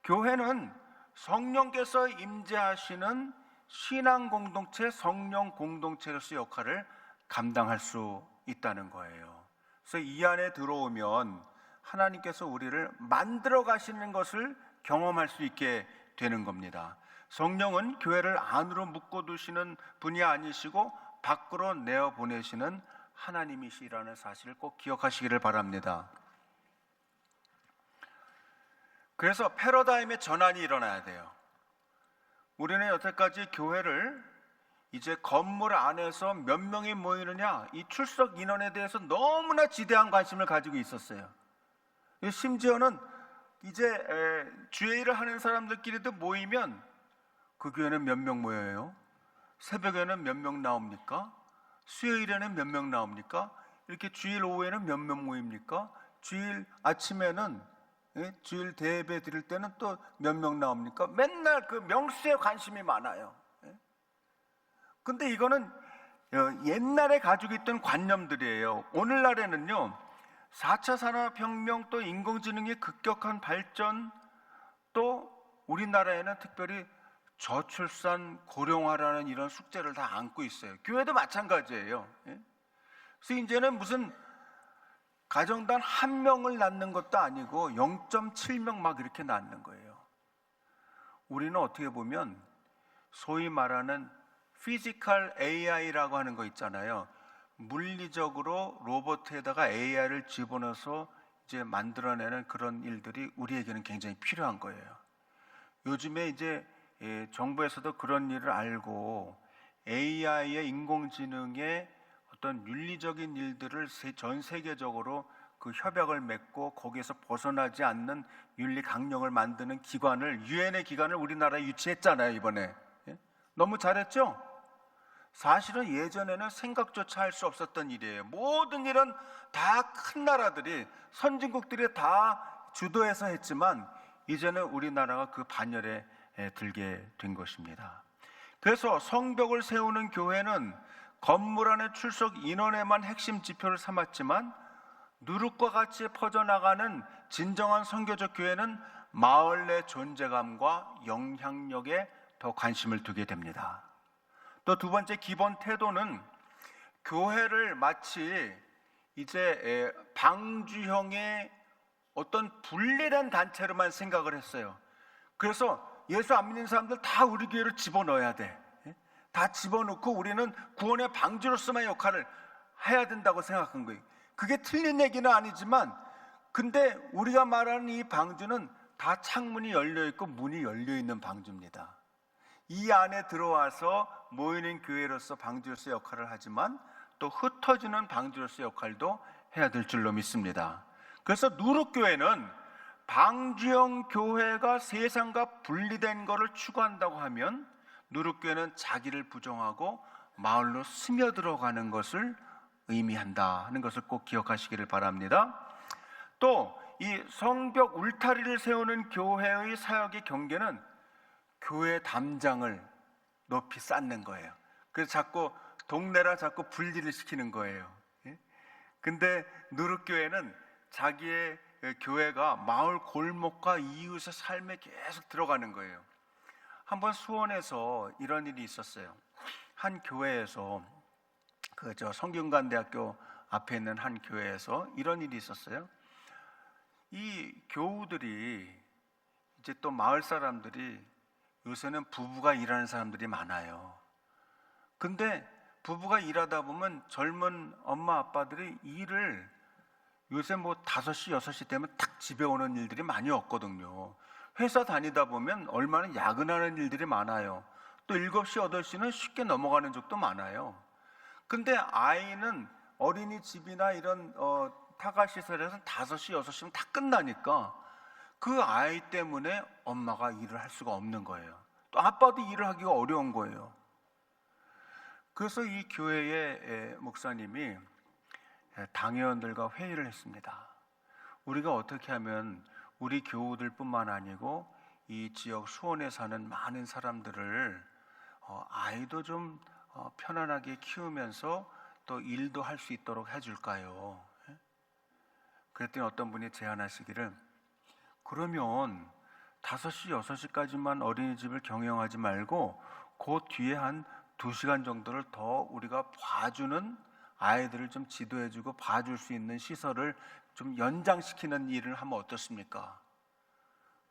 교회는 성령께서 임재하시는 신앙 공동체, 성령 공동체로서 역할을 감당할 수 있다는 거예요. 그래서 이 안에 들어오면 하나님께서 우리를 만들어 가시는 것을 경험할 수 있게 되는 겁니다. 성령은 교회를 안으로 묶어두시는 분이 아니시고 밖으로 내어보내시는 하나님이시라는 사실을 꼭 기억하시기를 바랍니다. 그래서 패러다임의 전환이 일어나야 돼요. 우리는 여태까지 교회를 이제 건물 안에서 몇 명이 모이느냐, 이 출석 인원에 대해서 너무나 지대한 관심을 가지고 있었어요. 심지어는 이제 주일을 하는 사람들끼리도 모이면 그 교회는 몇 명 모여요? 새벽에는 몇 명 나옵니까? 수요일에는 몇 명 나옵니까? 이렇게 주일 오후에는 몇 명 모입니까? 주일 아침에는, 주일 대예배 드릴 때는 또 몇 명 나옵니까? 맨날 그 명수에 관심이 많아요. 근데 이거는 옛날에 가지고 있던 관념들이에요. 오늘날에는요, 4차 산업혁명, 또 인공지능의 급격한 발전, 또 우리나라에는 특별히 저출산 고령화라는 이런 숙제를 다 안고 있어요. 교회도 마찬가지예요. 그래서 이제는 무슨 가정당 1명을 낳는 것도 아니고 0.7명 막 이렇게 낳는 거예요. 우리는 어떻게 보면 소위 말하는 피지컬 AI라고 하는 거 있잖아요. 물리적으로 로봇에다가 AI를 집어넣어서 이제 만들어내는 그런 일들이 우리에게는 굉장히 필요한 거예요. 요즘에 이제 정부에서도 그런 일을 알고 AI의 인공지능의 어떤 윤리적인 일들을 전 세계적으로 그 협약을 맺고 거기에서 벗어나지 않는 윤리 강령을 만드는 기관을, 유엔의 기관을 우리나라에 유치했잖아요, 이번에. 너무 잘했죠? 사실은 예전에는 생각조차 할 수 없었던 일이에요. 모든 일은 다 큰 나라들이, 선진국들이 다 주도해서 했지만 이제는 우리나라가 그 반열에 들게 된 것입니다. 그래서 성벽을 세우는 교회는 건물 안에 출석 인원에만 핵심 지표를 삼았지만 누룩과 같이 퍼져나가는 진정한 선교적 교회는 마을 내 존재감과 영향력에 더 관심을 두게 됩니다. 또 두 번째 기본 태도는 교회를 마치 이제 방주형의 어떤 분리된 단체로만 생각을 했어요. 그래서 예수 안 믿는 사람들 다 우리 교회로 집어넣어야 돼. 다 집어넣고 우리는 구원의 방주로서만 역할을 해야 된다고 생각한 거예요. 그게 틀린 얘기는 아니지만, 근데 우리가 말하는 이 방주는 다 창문이 열려있고 문이 열려있는 방주입니다. 이 안에 들어와서 모이는 교회로서 방주로서 역할을 하지만 또 흩어지는 방주로서 역할도 해야 될 줄로 믿습니다. 그래서 누룩교회는 방주형 교회가 세상과 분리된 것을 추구한다고 하면 누룩교회는 자기를 부정하고 마을로 스며들어가는 것을 의미한다 하는 것을 꼭 기억하시기를 바랍니다. 또 이 성벽 울타리를 세우는 교회의 사역의 경계는 교회 담장을 높이 쌓는 거예요. 그래서 자꾸 동네라 자꾸 분리를 시키는 거예요. 근데 누룩교회는 자기의 교회가 마을 골목과 이웃의 삶에 계속 들어가는 거예요. 한번 수원에서 이런 일이 있었어요. 한 교회에서 성균관대학교 앞에 있는 한 교회에서 이런 일이 있었어요. 이 교우들이 이제 또 마을 사람들이 요새는 부부가 일하는 사람들이 많아요. 근데 부부가 일하다 보면 젊은 엄마 아빠들이 일을 요새 뭐 5시, 6시 되면 딱 집에 오는 일들이 많이 없거든요. 회사 다니다 보면 얼마나 야근하는 일들이 많아요. 또 7시, 8시는 쉽게 넘어가는 적도 많아요. 근데 아이는 어린이집이나 이런 타가시설에서는 5시, 6시면 다 끝나니까 그 아이 때문에 엄마가 일을 할 수가 없는 거예요. 또 아빠도 일을 하기가 어려운 거예요. 그래서 이 교회의 목사님이 당회원들과 회의를 했습니다. 우리가 어떻게 하면 우리 교우들뿐만 아니고 이 지역 수원에 사는 많은 사람들을 아이도 좀 편안하게 키우면서 또 일도 할 수 있도록 해줄까요? 그랬더니 어떤 분이 제안하시기를, 그러면 5시, 6시까지만 어린이집을 경영하지 말고 그 뒤에 한 2시간 정도를 더 우리가 봐주는, 아이들을 좀 지도해주고 봐줄 수 있는 시설을 좀 연장시키는 일을 하면 어떻습니까?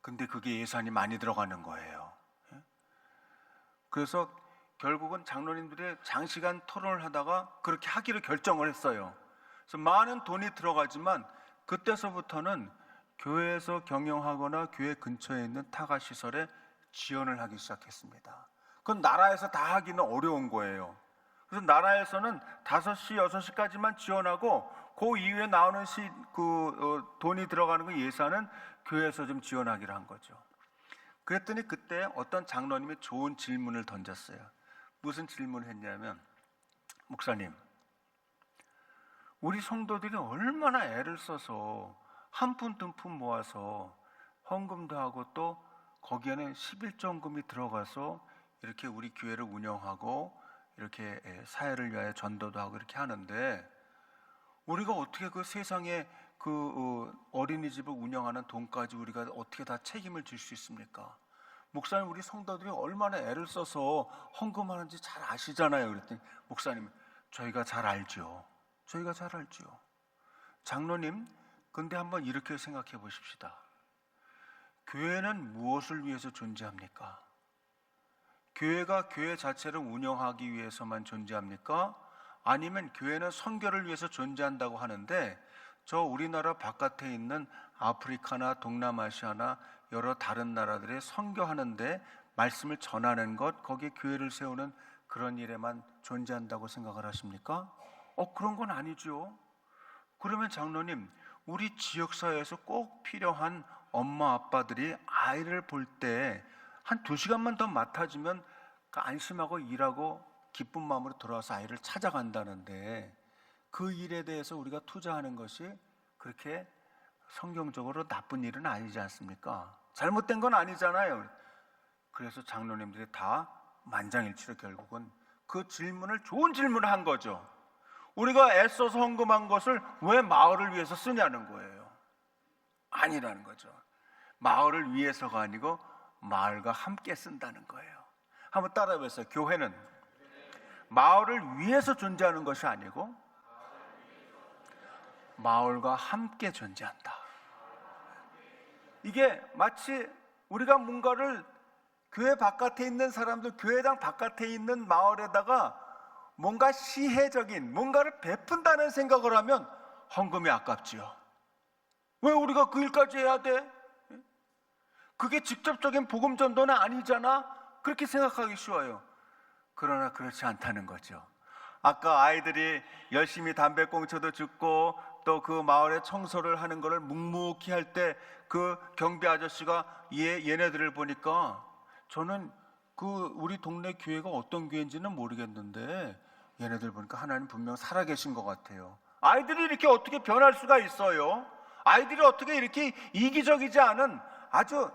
근데 그게 예산이 많이 들어가는 거예요. 그래서 결국은 장로님들이 장시간 토론을 하다가 그렇게 하기로 결정을 했어요. 그래서 많은 돈이 들어가지만 그때서부터는 교회에서 경영하거나 교회 근처에 있는 타가 시설에 지원을 하기 시작했습니다. 그건 나라에서 다 하기는 어려운 거예요. 그래서 나라에서는 5시, 6시까지만 지원하고 그 이후에 나오는 돈이 들어가는 그 예산은 교회에서 좀 지원하기로 한 거죠. 그랬더니 그때 어떤 장로님이 좋은 질문을 던졌어요. 무슨 질문을 했냐면, 목사님, 우리 성도들이 얼마나 애를 써서 한 푼 두 푼 모아서 헌금도 하고 또 거기에는 11조금이 들어가서 이렇게 우리 교회를 운영하고 이렇게 사회를 위하여 전도도 하고 이렇게 하는데, 우리가 어떻게 그 세상에 그 어린이집을 운영하는 돈까지 우리가 어떻게 다 책임을 질 수 있습니까? 목사님, 우리 성도들이 얼마나 애를 써서 헌금하는지 잘 아시잖아요. 그랬더니 목사님, 저희가 잘 알죠. 저희가 잘 알죠. 장로님, 근데 한번 이렇게 생각해 보십시다. 교회는 무엇을 위해서 존재합니까? 교회가 교회 자체를 운영하기 위해서만 존재합니까? 아니면 교회는 선교를 위해서 존재한다고 하는데, 저 우리나라 바깥에 있는 아프리카나 동남아시아나 여러 다른 나라들에 선교하는데 말씀을 전하는 것, 거기에 교회를 세우는 그런 일에만 존재한다고 생각을 하십니까? 그런 건 아니죠. 그러면 장로님, 우리 지역사회에서 꼭 필요한 엄마 아빠들이 아이를 볼 때 한 2시간만 더 맡아주면 안심하고 일하고 기쁜 마음으로 돌아와서 아이를 찾아간다는데, 그 일에 대해서 우리가 투자하는 것이 그렇게 성경적으로 나쁜 일은 아니지 않습니까? 잘못된 건 아니잖아요. 그래서 장로님들이 다 만장일치로 결국은 그 질문을, 좋은 질문을 한 거죠. 우리가 애써서 헌금한 것을 왜 마을을 위해서 쓰냐는 거예요. 아니라는 거죠. 마을을 위해서가 아니고 마을과 함께 쓴다는 거예요. 한번 따라해 보세요. 교회는 마을을 위해서 존재하는 것이 아니고 마을과 함께 존재한다. 이게 마치 우리가 뭔가를 교회 바깥에 있는 사람들, 교회당 바깥에 있는 마을에다가 뭔가 시혜적인 뭔가를 베푼다는 생각을 하면 헌금이 아깝지요. 왜 우리가 그 일까지 해야 돼? 그게 직접적인 복음 전도는 아니잖아. 그렇게 생각하기 쉬워요. 그러나 그렇지 않다는 거죠. 아까 아이들이 열심히 담배꽁초도 줍고 또 그 마을에 청소를 하는 것을 묵묵히 할 때 그 경비 아저씨가 얘네들을 보니까, 저는 그 우리 동네 교회가 어떤 교회인지는 모르겠는데 얘네들 보니까 하나님 분명 살아계신 것 같아요. 아이들이 이렇게 어떻게 변할 수가 있어요? 아이들이 어떻게 이렇게 이기적이지 않은 아주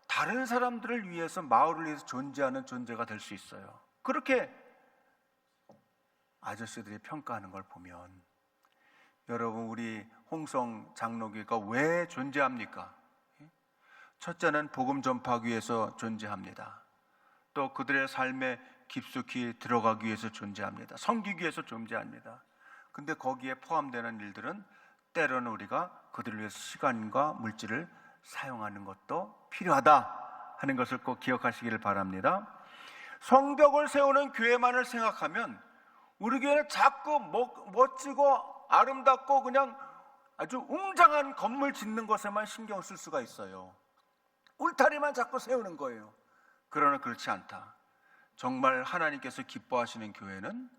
다른 사람들을 위해서, 마을을 위해서 존재하는 존재가 될 수 있어요. 그렇게 아저씨들이 평가하는 걸 보면, 여러분, 우리 홍성 장로교회가 왜 존재합니까? 첫째는 복음 전파하기 위해서 존재합니다. 또 그들의 삶에 깊숙이 들어가기 위해서 존재합니다. 섬기기 위해서 존재합니다. 근데 거기에 포함되는 일들은 때로는 우리가 그들을 위해서 시간과 물질을 사용하는 것도 필요하다 하는 것을 꼭 기억하시기를 바랍니다. 성벽을 세우는 교회만을 생각하면 우리 교회는 자꾸 멋지고 아름답고 그냥 아주 웅장한 건물 짓는 것에만 신경 쓸 수가 있어요. 울타리만 자꾸 세우는 거예요. 그러나 그렇지 않다. 정말 하나님께서 기뻐하시는 교회는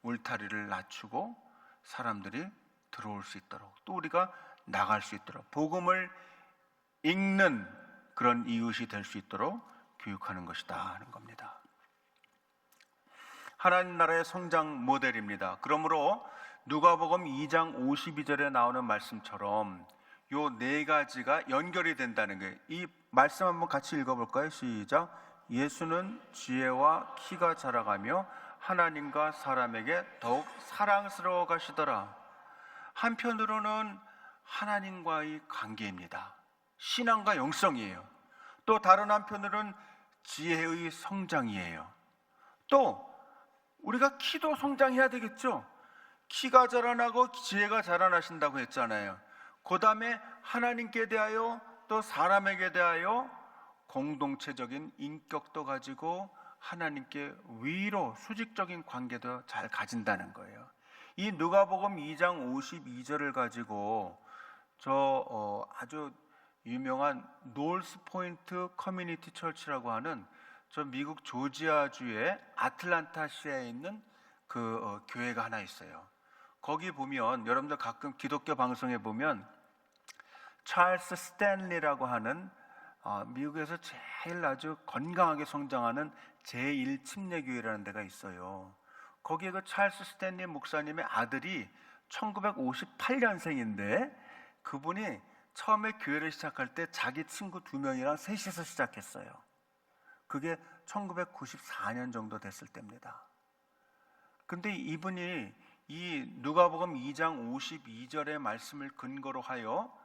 울타리를 낮추고 사람들이 들어올 수 있도록, 또 우리가 나갈 수 있도록, 복음을 읽는 그런 이웃이 될 수 있도록 교육하는 것이다 하는 겁니다. 하나님 나라의 성장 모델입니다. 그러므로 누가복음 2장 52절에 나오는 말씀처럼 요 네 가지가 연결이 된다는 거예요. 이 말씀 한번 같이 읽어볼까요? 시작. 예수는 지혜와 키가 자라가며 하나님과 사람에게 더욱 사랑스러워 가시더라. 한편으로는 하나님과의 관계입니다. 신앙과 영성이에요. 또 다른 한편으로는 지혜의 성장이에요. 또 우리가 키도 성장해야 되겠죠. 키가 자라나고 지혜가 자라나신다고 했잖아요. 그 다음에 하나님께 대하여 또 사람에게 대하여 공동체적인 인격도 가지고 하나님께 위로 수직적인 관계도 잘 가진다는 거예요. 이 누가복음 2장 52절을 가지고 아주 유명한 노스 포인트 커뮤니티 처치라고 하는 저 미국 조지아주의 아틀란타시에 있는 그 교회가 하나 있어요. 거기 보면 여러분들 가끔 기독교 방송에 보면 찰스 스탠리라고 하는 미국에서 제일 아주 건강하게 성장하는 제1침례교회라는 데가 있어요. 거기에 그 찰스 스탠리 목사님의 아들이 1958년생인데 그분이 처음에 교회를 시작할 때 자기 친구 2명이랑 셋이서 시작했어요. 그게 1994년 정도 됐을 때입니다. 근데 이분이 이 누가복음 2장 52절의 말씀을 근거로 하여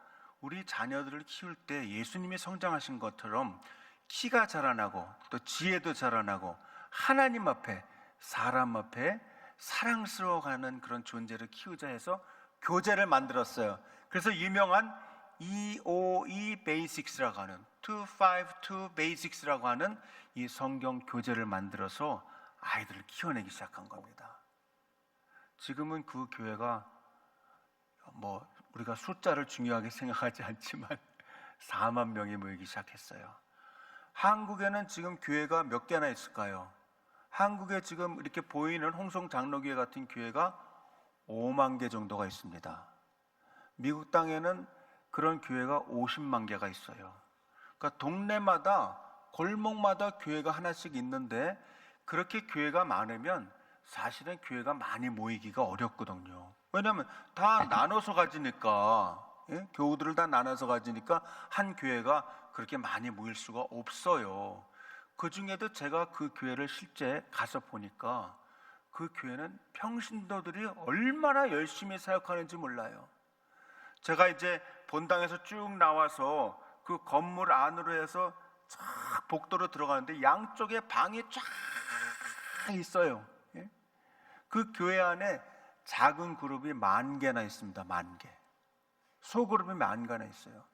우리 자녀들을 키울 때 예수님이 성장하신 것처럼 키가 자라나고 또 지혜도 자라나고 하나님 앞에 사람 앞에 사랑스러워가는 그런 존재를 키우자 해서 교재를 만들었어요. 그래서 유명한 EOE Basics라고 하는 252 Basics라고 하는 이 성경 교재를 만들어서 아이들을 키워내기 시작한 겁니다. 지금은 그 교회가 우리가 숫자를 중요하게 생각하지 않지만 4만 명이 모이기 시작했어요. 한국에는 지금 교회가 몇 개나 있을까요? 한국에 지금 이렇게 보이는 홍성장로교회 같은 교회가 5만 개 정도가 있습니다. 미국 땅에는 그런 교회가 50만 개가 있어요. 그러니까 동네마다 골목마다 교회가 하나씩 있는데 그렇게 교회가 많으면 사실은 교회가 많이 모이기가 어렵거든요. 왜냐하면 다 나눠서 가지니까, 교우들을 다 나눠서 가지니까 한 교회가 그렇게 많이 모일 수가 없어요. 그 중에도 제가 그 교회를 실제 가서 보니까 그 교회는 평신도들이 얼마나 열심히 사역하는지 몰라요. 제가 이제 본당에서 쭉 나와서 그 건물 안으로 해서 쫙 복도로 들어가는데 양쪽에 방이 쫙 있어요. 그 교회 안에 작은 그룹이 10,000개나 있습니다. 10,000개. 소그룹이 10,000개나 있어요.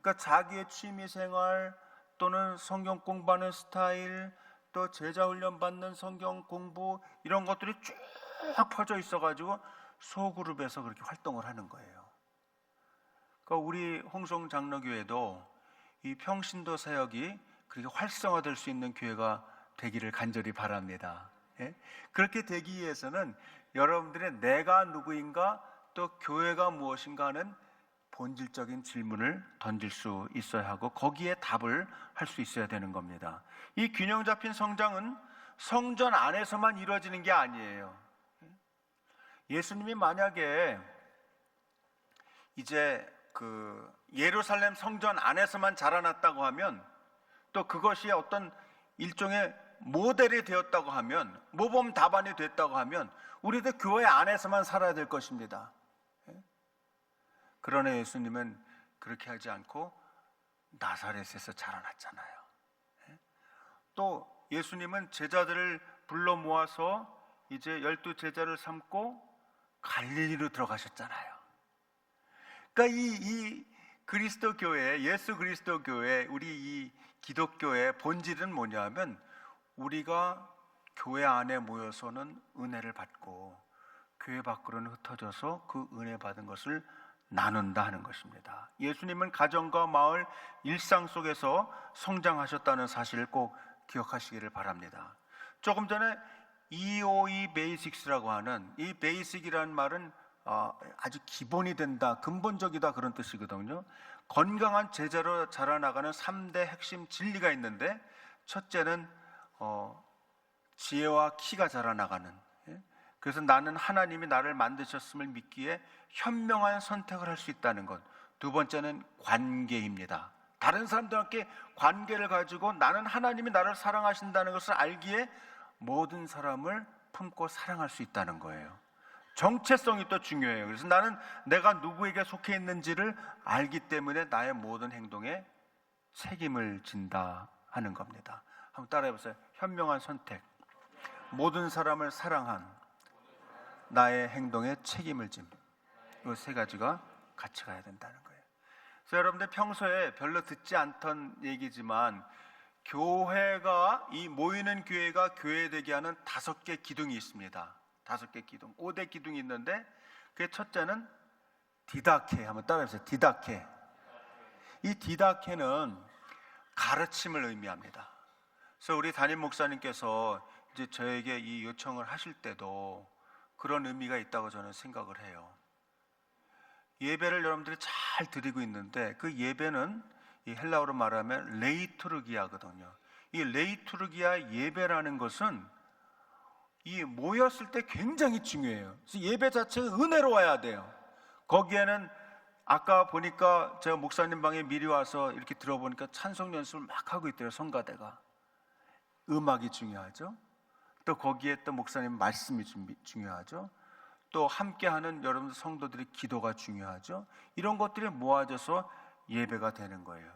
그러니까 자기의 취미생활 또는 성경 공부하는 스타일 또 제자훈련 받는 성경 공부 이런 것들이 쭉 퍼져 있어가지고 소그룹에서 그렇게 활동을 하는 거예요. 그러니까 우리 홍성장로교회도 이 평신도 사역이 그렇게 활성화될 수 있는 교회가 되기를 간절히 바랍니다. 그렇게 되기 위해서는 여러분들의 내가 누구인가 또 교회가 무엇인가 하는 본질적인 질문을 던질 수 있어야 하고 거기에 답을 할 수 있어야 되는 겁니다. 이 균형 잡힌 성장은 성전 안에서만 이루어지는 게 아니에요. 예수님이 만약에 이제 그 예루살렘 성전 안에서만 자라났다고 하면 또 그것이 어떤 일종의 모델이 되었다고 하면 모범 답안이 됐다고 하면 우리도 교회 안에서만 살아야 될 것입니다. 그러나 예수님은 그렇게 하지 않고 나사렛에서 자라났잖아요. 또 예수님은 제자들을 불러 모아서 이제 12 제자를 삼고 갈릴리로 들어가셨잖아요. 그러니까 이 그리스도 교회, 예수 그리스도 교회, 우리 이 기독교의 본질은 뭐냐면 우리가 교회 안에 모여서는 은혜를 받고 교회 밖으로는 흩어져서 그 은혜 받은 것을 나눈다 하는 것입니다. 예수님은 가정과 마을, 일상 속에서 성장하셨다는 사실을 꼭 기억하시기를 바랍니다. 조금 전에 EOE Basics라고 하는 이 Basic이라는 말은 아주 기본이 된다, 근본적이다 그런 뜻이거든요. 건강한 제자로 자라나가는 3대 핵심 진리가 있는데, 첫째는 지혜와 키가 자라나가는, 그래서 나는 하나님이 나를 만드셨음을 믿기에 현명한 선택을 할 수 있다는 것. 두 번째는 관계입니다. 다른 사람들과 함께 관계를 가지고 나는 하나님이 나를 사랑하신다는 것을 알기에 모든 사람을 품고 사랑할 수 있다는 거예요. 정체성이 또 중요해요. 그래서 나는 내가 누구에게 속해 있는지를 알기 때문에 나의 모든 행동에 책임을 진다 하는 겁니다. 한번 따라해 보세요. 현명한 선택, 모든 사람을 사랑한, 나의 행동에 책임을 짐. 이 세 가지가 같이 가야 된다는 거예요. 그래서 여러분들 평소에 별로 듣지 않던 얘기지만, 교회가, 이 모이는 교회가 교회되게 하는 5개 기둥이 있습니다. 5개 기둥, 5대 기둥이 있는데, 그 첫째는 디다케. 한번 따라해보세요. 디다케. 이 디다케는 가르침을 의미합니다. 그래서 우리 담임 목사님께서 이제 저에게 이 요청을 하실 때도 그런 의미가 있다고 저는 생각을 해요. 예배를 여러분들이 잘 드리고 있는데, 그 예배는 이 헬라어로 말하면 레이투르기아거든요. 이 레이투르기아 예배라는 것은 이 모였을 때 굉장히 중요해요. 그래서 예배 자체가 은혜로워야 돼요. 거기에는 아까 보니까 제가 목사님 방에 미리 와서 이렇게 들어보니까 찬송 연습을 막 하고 있대요. 성가대가. 음악이 중요하죠. 또 거기에 또 목사님 말씀이 중요하죠. 또 함께하는 여러분 성도들의 기도가 중요하죠. 이런 것들이 모아져서 예배가 되는 거예요.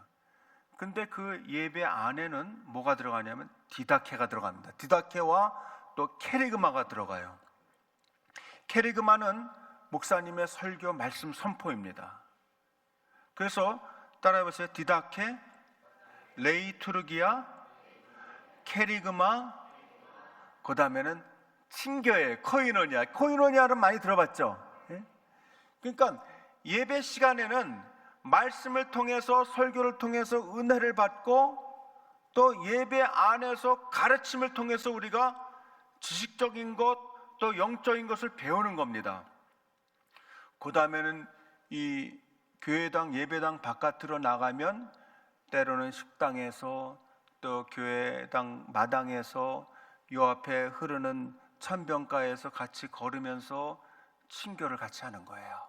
근데 그 예배 안에는 뭐가 들어가냐면 디다케가 들어갑니다. 디다케와 또 케리그마가 들어가요. 케리그마는 목사님의 설교 말씀 선포입니다. 그래서 따라해보세요. 디다케, 레이투르기아, 케리그마, 그 다음에는 친교예요. 코이노니아. 코이노니아는 많이 들어봤죠? 그러니까 예배 시간에는 말씀을 통해서, 설교를 통해서 은혜를 받고, 또 예배 안에서 가르침을 통해서 우리가 지식적인 것, 또 영적인 것을 배우는 겁니다. 그 다음에는 이 교회당, 예배당 바깥으로 나가면 때로는 식당에서, 또 교회당 마당에서, 요 앞에 흐르는 천변가에서 같이 걸으면서 친교를 같이 하는 거예요.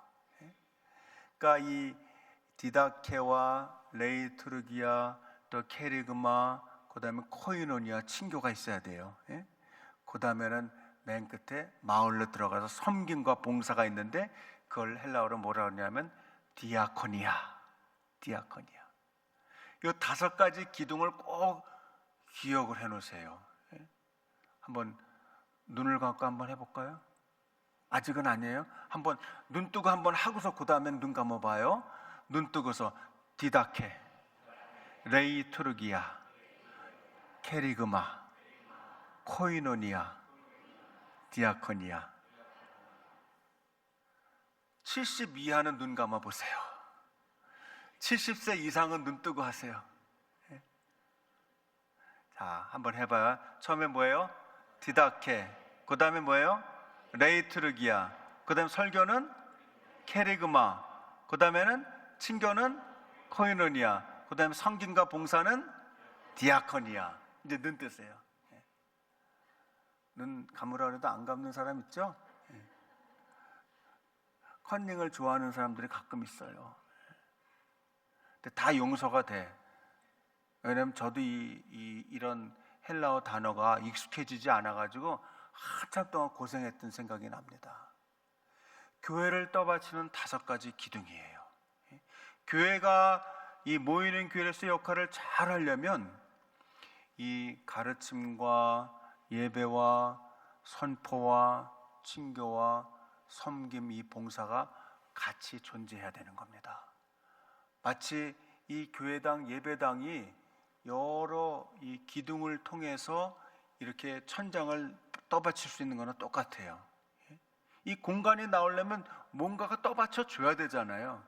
그러니까 이 디다케와 레이투르기아, 또 케리그마, 그 다음에 코이노니아, 친교가 있어야 돼요. 그 다음에는 맨 끝에 마을로 들어가서 섬김과 봉사가 있는데, 그걸 헬라어로 뭐라 하냐면 디아코니아. 디아코니아. 이 5가지 기둥을 꼭 기억을 해 놓으세요. 한번 눈을 감고 한번 해볼까요? 아직은 아니에요. 한번 눈 뜨고 한번 하고서 그 다음에 눈 감아봐요. 눈 뜨고서 디다케, 레이투르기아, 케리그마, 코이노니아, 디아코니아. 70 이하는 눈 감아보세요. 70세 이상은 눈 뜨고 하세요. 자, 한번 해봐요. 처음에 뭐예요? 디다케. 그 다음에 뭐예요? 레이투르기아. 그 다음에 설교는 케리그마. 그 다음에는 친교는 코이노니아. 그 다음에 성김과 봉사는 디아코니아. 이제 눈 뜨세요. 눈 감으라 해도 안 감는 사람 있죠? 컨닝을 좋아하는 사람들이 가끔 있어요. 근데 다 용서가 돼. 왜냐면 저도 이런 헬라어 단어가 익숙해지지 않아가지고 한참 동안 고생했던 생각이 납니다. 교회를 떠받치는 5가지 기둥이에요. 교회가 이 모이는 교회로서의 역할을 잘 하려면 이 가르침과 예배와 선포와 친교와 섬김, 이 봉사가 같이 존재해야 되는 겁니다. 마치 이 교회당, 예배당이 여러 이 기둥을 통해서 이렇게 천장을 떠받칠 수 있는 거나 똑같아요. 이 공간이 나오려면 뭔가가 떠받쳐 줘야 되잖아요.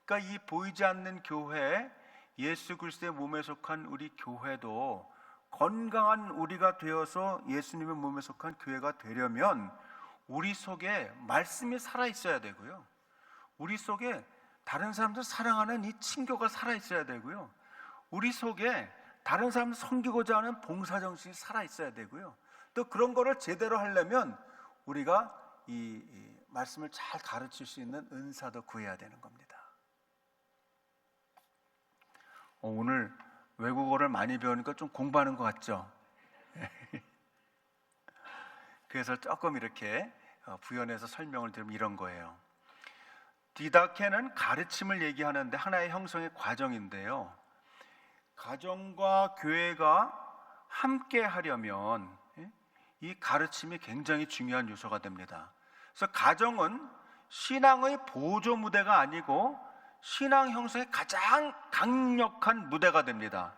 그러니까 이 보이지 않는 교회, 예수 그리스도의 몸에 속한 우리 교회도 건강한 우리가 되어서 예수님의 몸에 속한 교회가 되려면 우리 속에 말씀이 살아 있어야 되고요. 우리 속에 다른 사람들 사랑하는 이 친교가 살아있어야 되고요. 우리 속에 다른 사람을 섬기고자 하는 봉사정신이 살아있어야 되고요. 또 그런 거를 제대로 하려면 우리가 이 말씀을 잘 가르칠 수 있는 은사도 구해야 되는 겁니다. 오늘 외국어를 많이 배우니까 좀 공부하는 것 같죠? 그래서 조금 이렇게 부연해서 설명을 드리면 이런 거예요. 디다케는 가르침을 얘기하는데 하나의 형성의 과정인데요. 가정과 교회가 함께 하려면 이 가르침이 굉장히 중요한 요소가 됩니다. 그래서 가정은 신앙의 보조 무대가 아니고 신앙 형성의 가장 강력한 무대가 됩니다.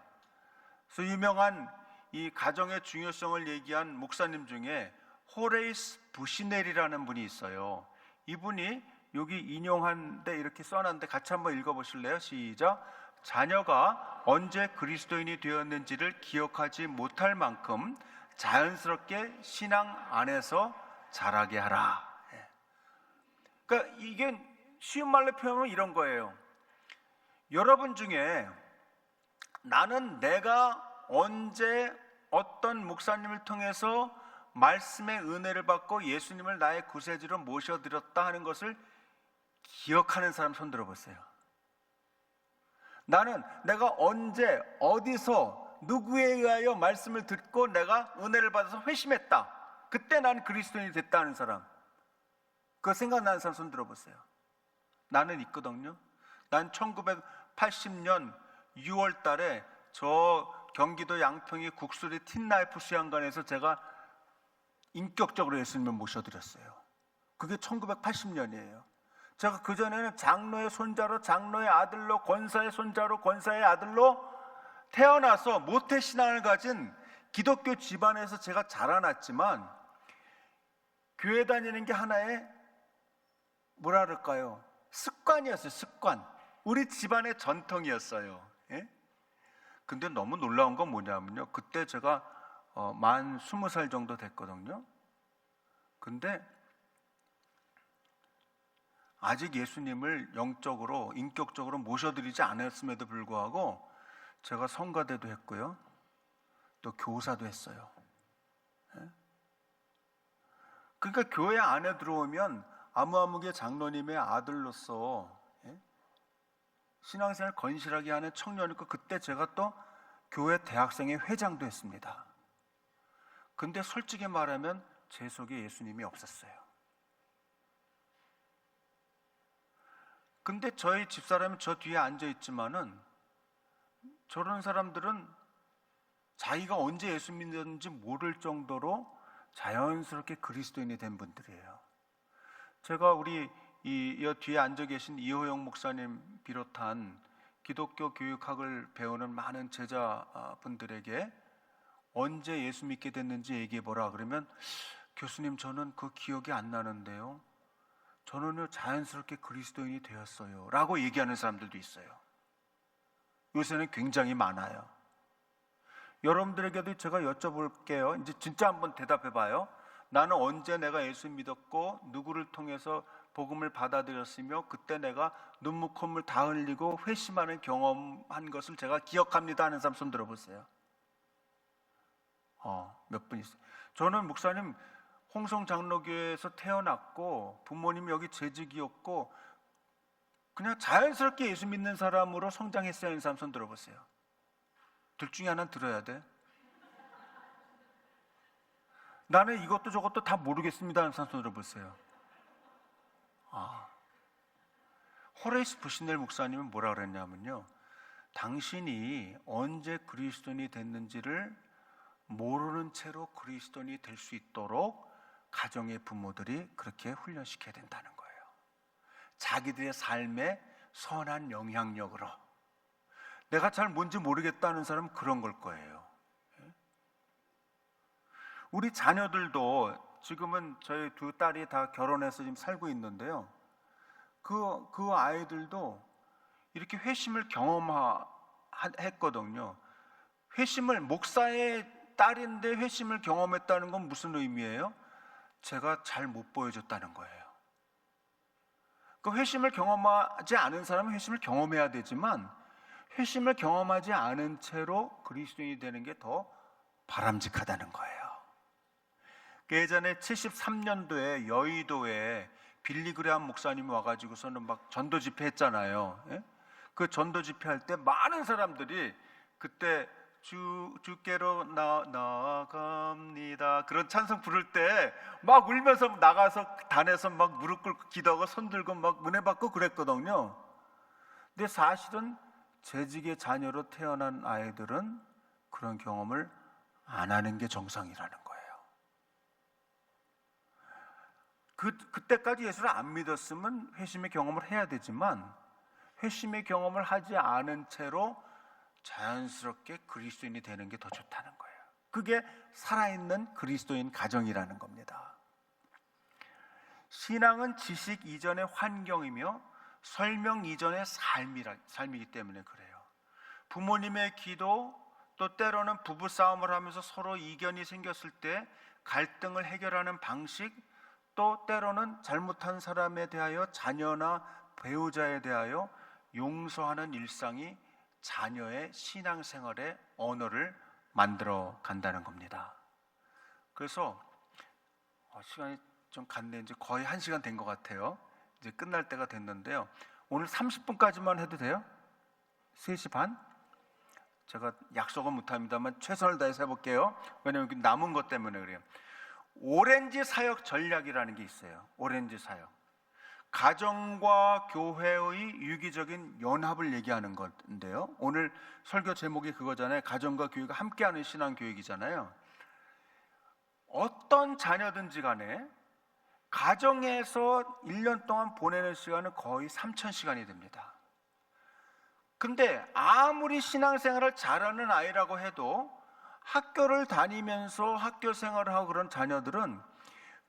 그래서 유명한 이 가정의 중요성을 얘기한 목사님 중에 호레이스 부시넬이라는 분이 있어요. 이분이 여기 인용한데 이렇게 써놨는데 같이 한번 읽어보실래요? 시작. 자녀가 언제 그리스도인이 되었는지를 기억하지 못할 만큼 자연스럽게 신앙 안에서 자라게 하라. 그러니까 이게 쉬운 말로 표현하면 이런 거예요. 여러분 중에 나는 내가 언제 어떤 목사님을 통해서 말씀의 은혜를 받고 예수님을 나의 구세주로 모셔드렸다 하는 것을 기억하는 사람 손 들어보세요. 나는 내가 언제 어디서 누구에 의하여 말씀을 듣고 내가 은혜를 받아서 회심했다, 그때 난 그리스도인이 됐다 하는 사람, 그거 생각나는 사람 손 들어보세요. 나는 있거든요. 난 1980년 6월 달에 저 경기도 양평의 국수리 틴나이프 수양관에서 제가 인격적으로 예수님을 모셔드렸어요. 그게 1980년이에요. 제가 그전에는 장로의 손자로, 장로의 아들로, 권사의 손자로, 권사의 아들로 태어나서 모태신앙을 가진 기독교 집안에서 제가 자라났지만 교회 다니는 게 하나의 뭐라 그럴까요? 습관이었어요. 습관. 우리 집안의 전통이었어요. 예? 근데 너무 놀라운 건 뭐냐면요, 그때 제가 만 20살 정도 됐거든요. 근데 아직 예수님을 영적으로, 인격적으로 모셔드리지 않았음에도 불구하고 제가 성가대도 했고요, 또 교사도 했어요. 예? 그러니까 교회 안에 들어오면 아무개 장로님의 아들로서 신앙생활 건실하게 하는 청년이고, 그때 제가 또 교회 대학생의 회장도 했습니다. 근데 솔직히 말하면 제 속에 예수님이 없었어요. 근데 저희 집사람이 저 뒤에 앉아 있지만은 저런 사람들은 자기가 언제 예수 믿는지 모를 정도로 자연스럽게 그리스도인이 된 분들이에요. 제가 우리 이 뒤에 앉아 계신 이호영 목사님 비롯한 기독교 교육학을 배우는 많은 제자분들에게 언제 예수 믿게 됐는지 얘기해 보라 그러면, 교수님 저는 그 기억이 안 나는데요, 저는 자연스럽게 그리스도인이 되었어요 라고 얘기하는 사람들도 있어요. 요새는 굉장히 많아요. 여러분들에게도 제가 여쭤볼게요. 이제 진짜 한번 대답해 봐요. 나는 언제 내가 예수 믿었고 누구를 통해서 복음을 받아들였으며 그때 내가 눈물 콧물 다 흘리고 회심하는 경험한 것을 제가 기억합니다 하는 사람 손 들어보세요. 몇 분 있어요. 저는 목사님 홍성 장로교회에서 태어났고 부모님이 여기 재직이었고 그냥 자연스럽게 예수 믿는 사람으로 성장했어요 하는 사람 손 들어보세요. 둘 중에 하나는 들어야 돼. 나는 이것도 저것도 다 모르겠습니다 하는 사람 손 들어보세요. 호레이스 부시넬 목사님은 뭐라 그랬냐면요, 당신이 언제 그리스도인이 됐는지를 모르는 채로 그리스도인이 될 수 있도록 가정의 부모들이 그렇게 훈련시켜야 된다는 거예요. 자기들의 삶에 선한 영향력으로. 내가 잘 뭔지 모르겠다는 사람은 그런 걸 거예요. 우리 자녀들도 지금은 저희 두 딸이 다 결혼해서 지금 살고 있는데요, 그 아이들도 이렇게 회심을 경험했거든요. 회심을, 목사의 딸인데 회심을 경험했다는 건 무슨 의미예요? 제가 잘 못 보여줬다는 거예요. 그 회심을 경험하지 않은 사람은 회심을 경험해야 되지만 회심을 경험하지 않은 채로 그리스도인이 되는 게 더 바람직하다는 거예요. 그 예전에 73년도에 여의도에 빌리그레함 목사님이 와가지고서는 막 전도 집회했잖아요. 예? 그 전도 집회할 때 많은 사람들이 그때 주께로 나아갑니다 그런 찬송 부를 때 막 울면서 나가서 단에서 막 무릎 꿇고 기도하고 손 들고 막 은혜 받고 그랬거든요. 근데 사실은 재직의 자녀로 태어난 아이들은 그런 경험을 안 하는 게 정상이라는 거예요. 그때까지 예수를 안 믿었으면 회심의 경험을 해야 되지만 회심의 경험을 하지 않은 채로 자연스럽게 그리스도인이 되는 게 더 좋다는 거예요. 그게 살아있는 그리스도인 가정이라는 겁니다. 신앙은 지식 이전의 환경이며 설명 이전의 삶이기 때문에 그래요. 부모님의 기도, 또 때로는 부부싸움을 하면서 서로 이견이 생겼을 때 갈등을 해결하는 방식, 또 때로는 잘못한 사람에 대하여 자녀나 배우자에 대하여 용서하는 일상이 자녀의 신앙생활의 언어를 만들어 간다는 겁니다. 그래서 시간이 좀 갔네. 이제 거의 1시간 된 것 같아요. 이제 끝날 때가 됐는데요. 오늘 30분까지만 해도 돼요? 3시 반? 제가 약속은 못합니다만 최선을 다해서 해볼게요. 왜냐하면 남은 것 때문에 그래요. 오렌지 사역 전략이라는 게 있어요. 오렌지 사역. 가정과 교회의 유기적인 연합을 얘기하는 건데요. 오늘 설교 제목이 그거잖아요. 가정과 교회가 함께하는 신앙교육이잖아요. 어떤 자녀든지 간에 가정에서 1년 동안 보내는 시간은 거의 3,000시간이 됩니다. 근데 아무리 신앙생활을 잘하는 아이라고 해도 학교를 다니면서 학교 생활을 하고 그런 자녀들은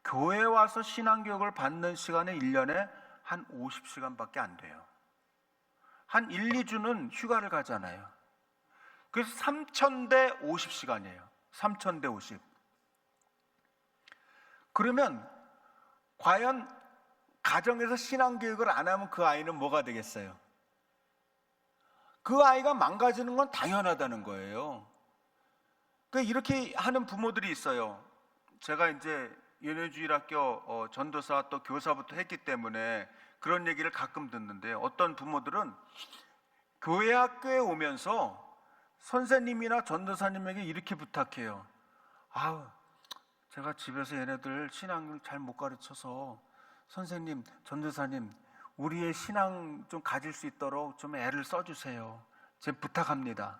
교회에 와서 신앙교육을 받는 시간은 1년에 한 50시간밖에 안 돼요. 한 1, 2주는 휴가를 가잖아요. 그래서 3,000대 50시간이에요. 3,000대 50. 그러면 과연 가정에서 신앙교육을 안 하면 그 아이는 뭐가 되겠어요? 그 아이가 망가지는 건 당연하다는 거예요. 그러니까 이렇게 하는 부모들이 있어요. 제가 이제 연회주일학교 전도사 또 교사부터 했기 때문에 그런 얘기를 가끔 듣는데 어떤 부모들은 교회 학교에 오면서 선생님이나 전도사님에게 이렇게 부탁해요. 아우, 제가 집에서 얘네들 신앙을 잘 못 가르쳐서 선생님, 전도사님, 우리의 신앙 좀 가질 수 있도록 좀 애를 써주세요. 제가 부탁합니다.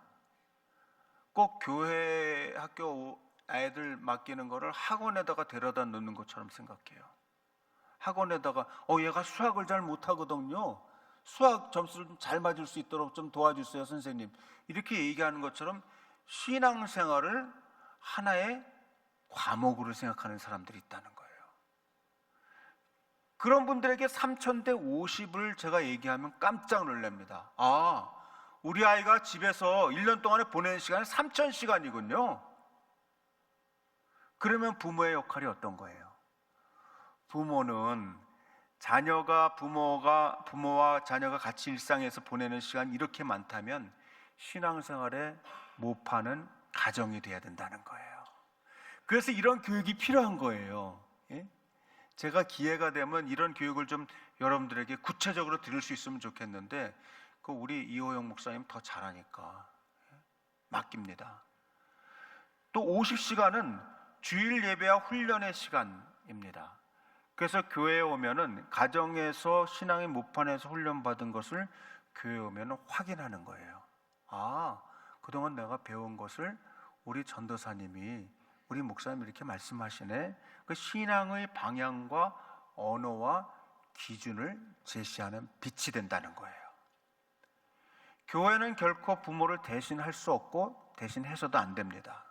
꼭 교회 학교 애들 맡기는 거를 학원에다가 데려다 놓는 것처럼 생각해요. 학원에다가 얘가 수학을 잘 못하거든요. 수학 점수를 좀 잘 맞을 수 있도록 좀 도와주세요, 선생님. 이렇게 얘기하는 것처럼 신앙생활을 하나의 과목으로 생각하는 사람들이 있다는 거예요. 그런 분들에게 3,000대 50을 제가 얘기하면 깜짝 놀랍니다. 우리 아이가 집에서 1년 동안에 보내는 시간이 3,000시간이군요. 그러면 부모의 역할이 어떤 거예요? 부모는 부모와 자녀가 같이 일상에서 보내는 시간이 이렇게 많다면 신앙생활에 못 파는 가정이 돼야 된다는 거예요. 그래서 이런 교육이 필요한 거예요. 예? 제가 기회가 되면 이런 교육을 좀 여러분들에게 구체적으로 드릴 수 있으면 좋겠는데 우리 이호영 목사님 더 잘하니까 맡깁니다. 또 50시간은 주일 예배와 훈련의 시간입니다. 그래서 교회에 오면은 가정에서 신앙의 모판에서 훈련받은 것을 교회에 오면은 확인하는 거예요. 그동안 내가 배운 것을 우리 전도사님이 우리 목사님이 이렇게 말씀하시네. 그 신앙의 방향과 언어와 기준을 제시하는 빛이 된다는 거예요. 교회는 결코 부모를 대신할 수 없고 대신해서도 안 됩니다.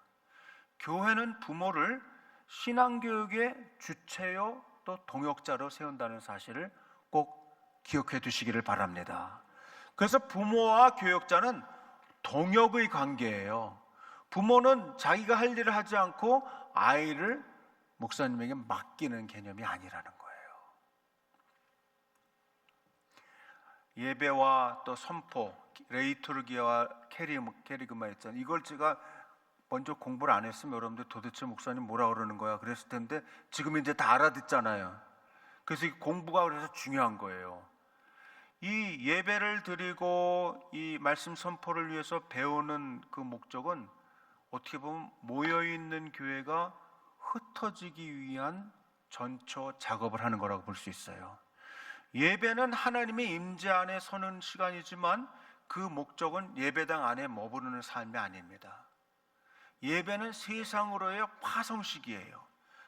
교회는 부모를 신앙교육의 주체요 또 동역자로 세운다는 사실을 꼭 기억해 두시기를 바랍니다. 그래서 부모와 교역자는 동역의 관계예요. 부모는 자기가 할 일을 하지 않고 아이를 목사님에게 맡기는 개념이 아니라는 거예요. 예배와 또 선포, 레이투르기와 캐리그마 있잖아요. 이걸 제가 먼저 공부를 안 했으면 여러분들 도대체 목사님 뭐라 그러는 거야 그랬을 텐데 지금 이제 다 알아듣잖아요. 그래서 이 공부가 그래서 중요한 거예요. 이 예배를 드리고 이 말씀 선포를 위해서 배우는 그 목적은 어떻게 보면 모여있는 교회가 흩어지기 위한 전초 작업을 하는 거라고 볼 수 있어요. 예배는 하나님의 임재 안에 서는 시간이지만 그 목적은 예배당 안에 머무르는 삶이 아닙니다. 예배는 세상으로의 화성식이에요.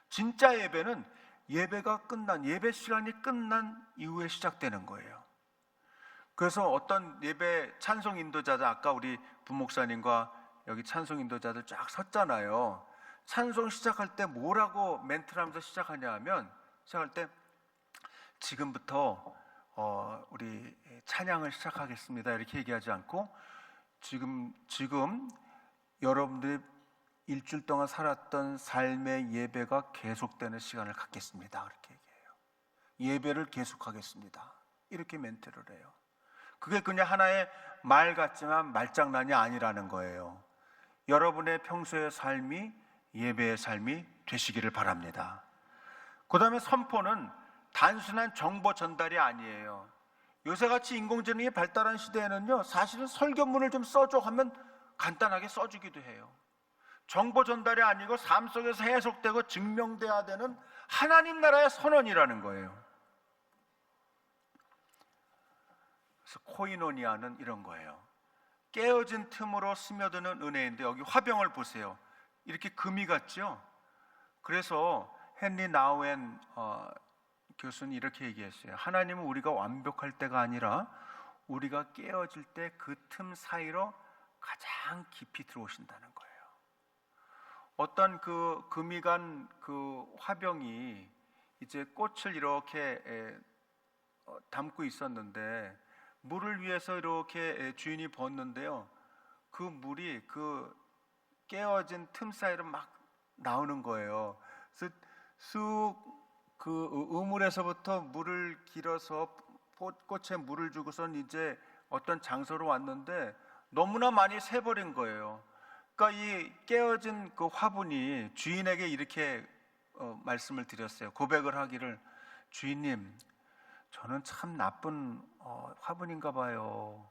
진짜 예배는 예배 시간이 끝난 이후에 시작되는 거예요. 그래서 어떤 예배 찬송 인도자들, 아까 우리 부목사님과 여기 찬송 인도자들 쫙 섰잖아요. 찬송 시작할 때 뭐라고 멘트를 하면서 시작하냐 하면, 시작할 때 지금부터 우리 찬양을 시작하겠습니다 이렇게 얘기하지 않고 지금 여러분들이 일주일 동안 살았던 삶의 예배가 계속되는 시간을 갖겠습니다 그렇게 얘기해요. 예배를 계속하겠습니다 이렇게 멘트를 해요. 그게 그냥 하나의 말 같지만 말장난이 아니라는 거예요. 여러분의 평소의 삶이 예배의 삶이 되시기를 바랍니다. 그 다음에 선포는 단순한 정보 전달이 아니에요. 요새같이 인공지능이 발달한 시대에는요, 사실은 설교문을 좀 써줘 하면 간단하게 써주기도 해요. 정보 전달이 아니고 삶 속에서 해석되고 증명돼야 되는 하나님 나라의 선언이라는 거예요. 그래서 코이노니아는 이런 거예요. 깨어진 틈으로 스며드는 은혜인데, 여기 화병을 보세요. 이렇게 금이 같죠? 그래서 헨리 나우엔 교수는 이렇게 얘기했어요. 하나님은 우리가 완벽할 때가 아니라 우리가 깨어질 때 그 틈 사이로 가장 깊이 들어오신다는 거예요. 어떤 그 금이 간 그 화병이 이제 꽃을 이렇게 담고 있었는데 물을 위해서 이렇게 주인이 붓는데요, 그 물이 그 깨어진 틈 사이로 막 나오는 거예요. 그래서 쑥 그 우물에서부터 물을 길어서 꽃에 물을 주고선 이제 어떤 장소로 왔는데 너무나 많이 새버린 거예요. 그러니까 이 깨어진 그 화분이 주인에게 이렇게 말씀을 드렸어요. 고백을 하기를, 주인님, 저는 참 나쁜 화분인가 봐요.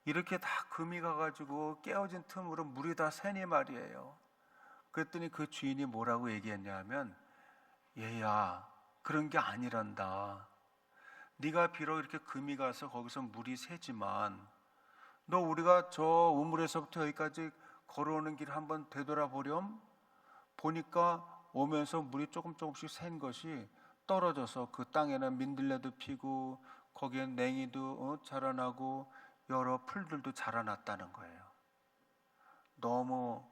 이렇게 다 금이 가가지고 깨어진 틈으로 물이 다 새니 말이에요. 그랬더니 그 주인이 뭐라고 얘기했냐 하면, 얘야, 그런 게 아니란다. 네가 비록 이렇게 금이 가서 거기서 물이 새지만 너 우리가 저 우물에서부터 여기까지 걸어오는 길 한번 되돌아보렴. 보니까 오면서 물이 조금씩 샌 것이 떨어져서 그 땅에는 민들레도 피고 거기엔 냉이도 자라나고 여러 풀들도 자라났다는 거예요. 너무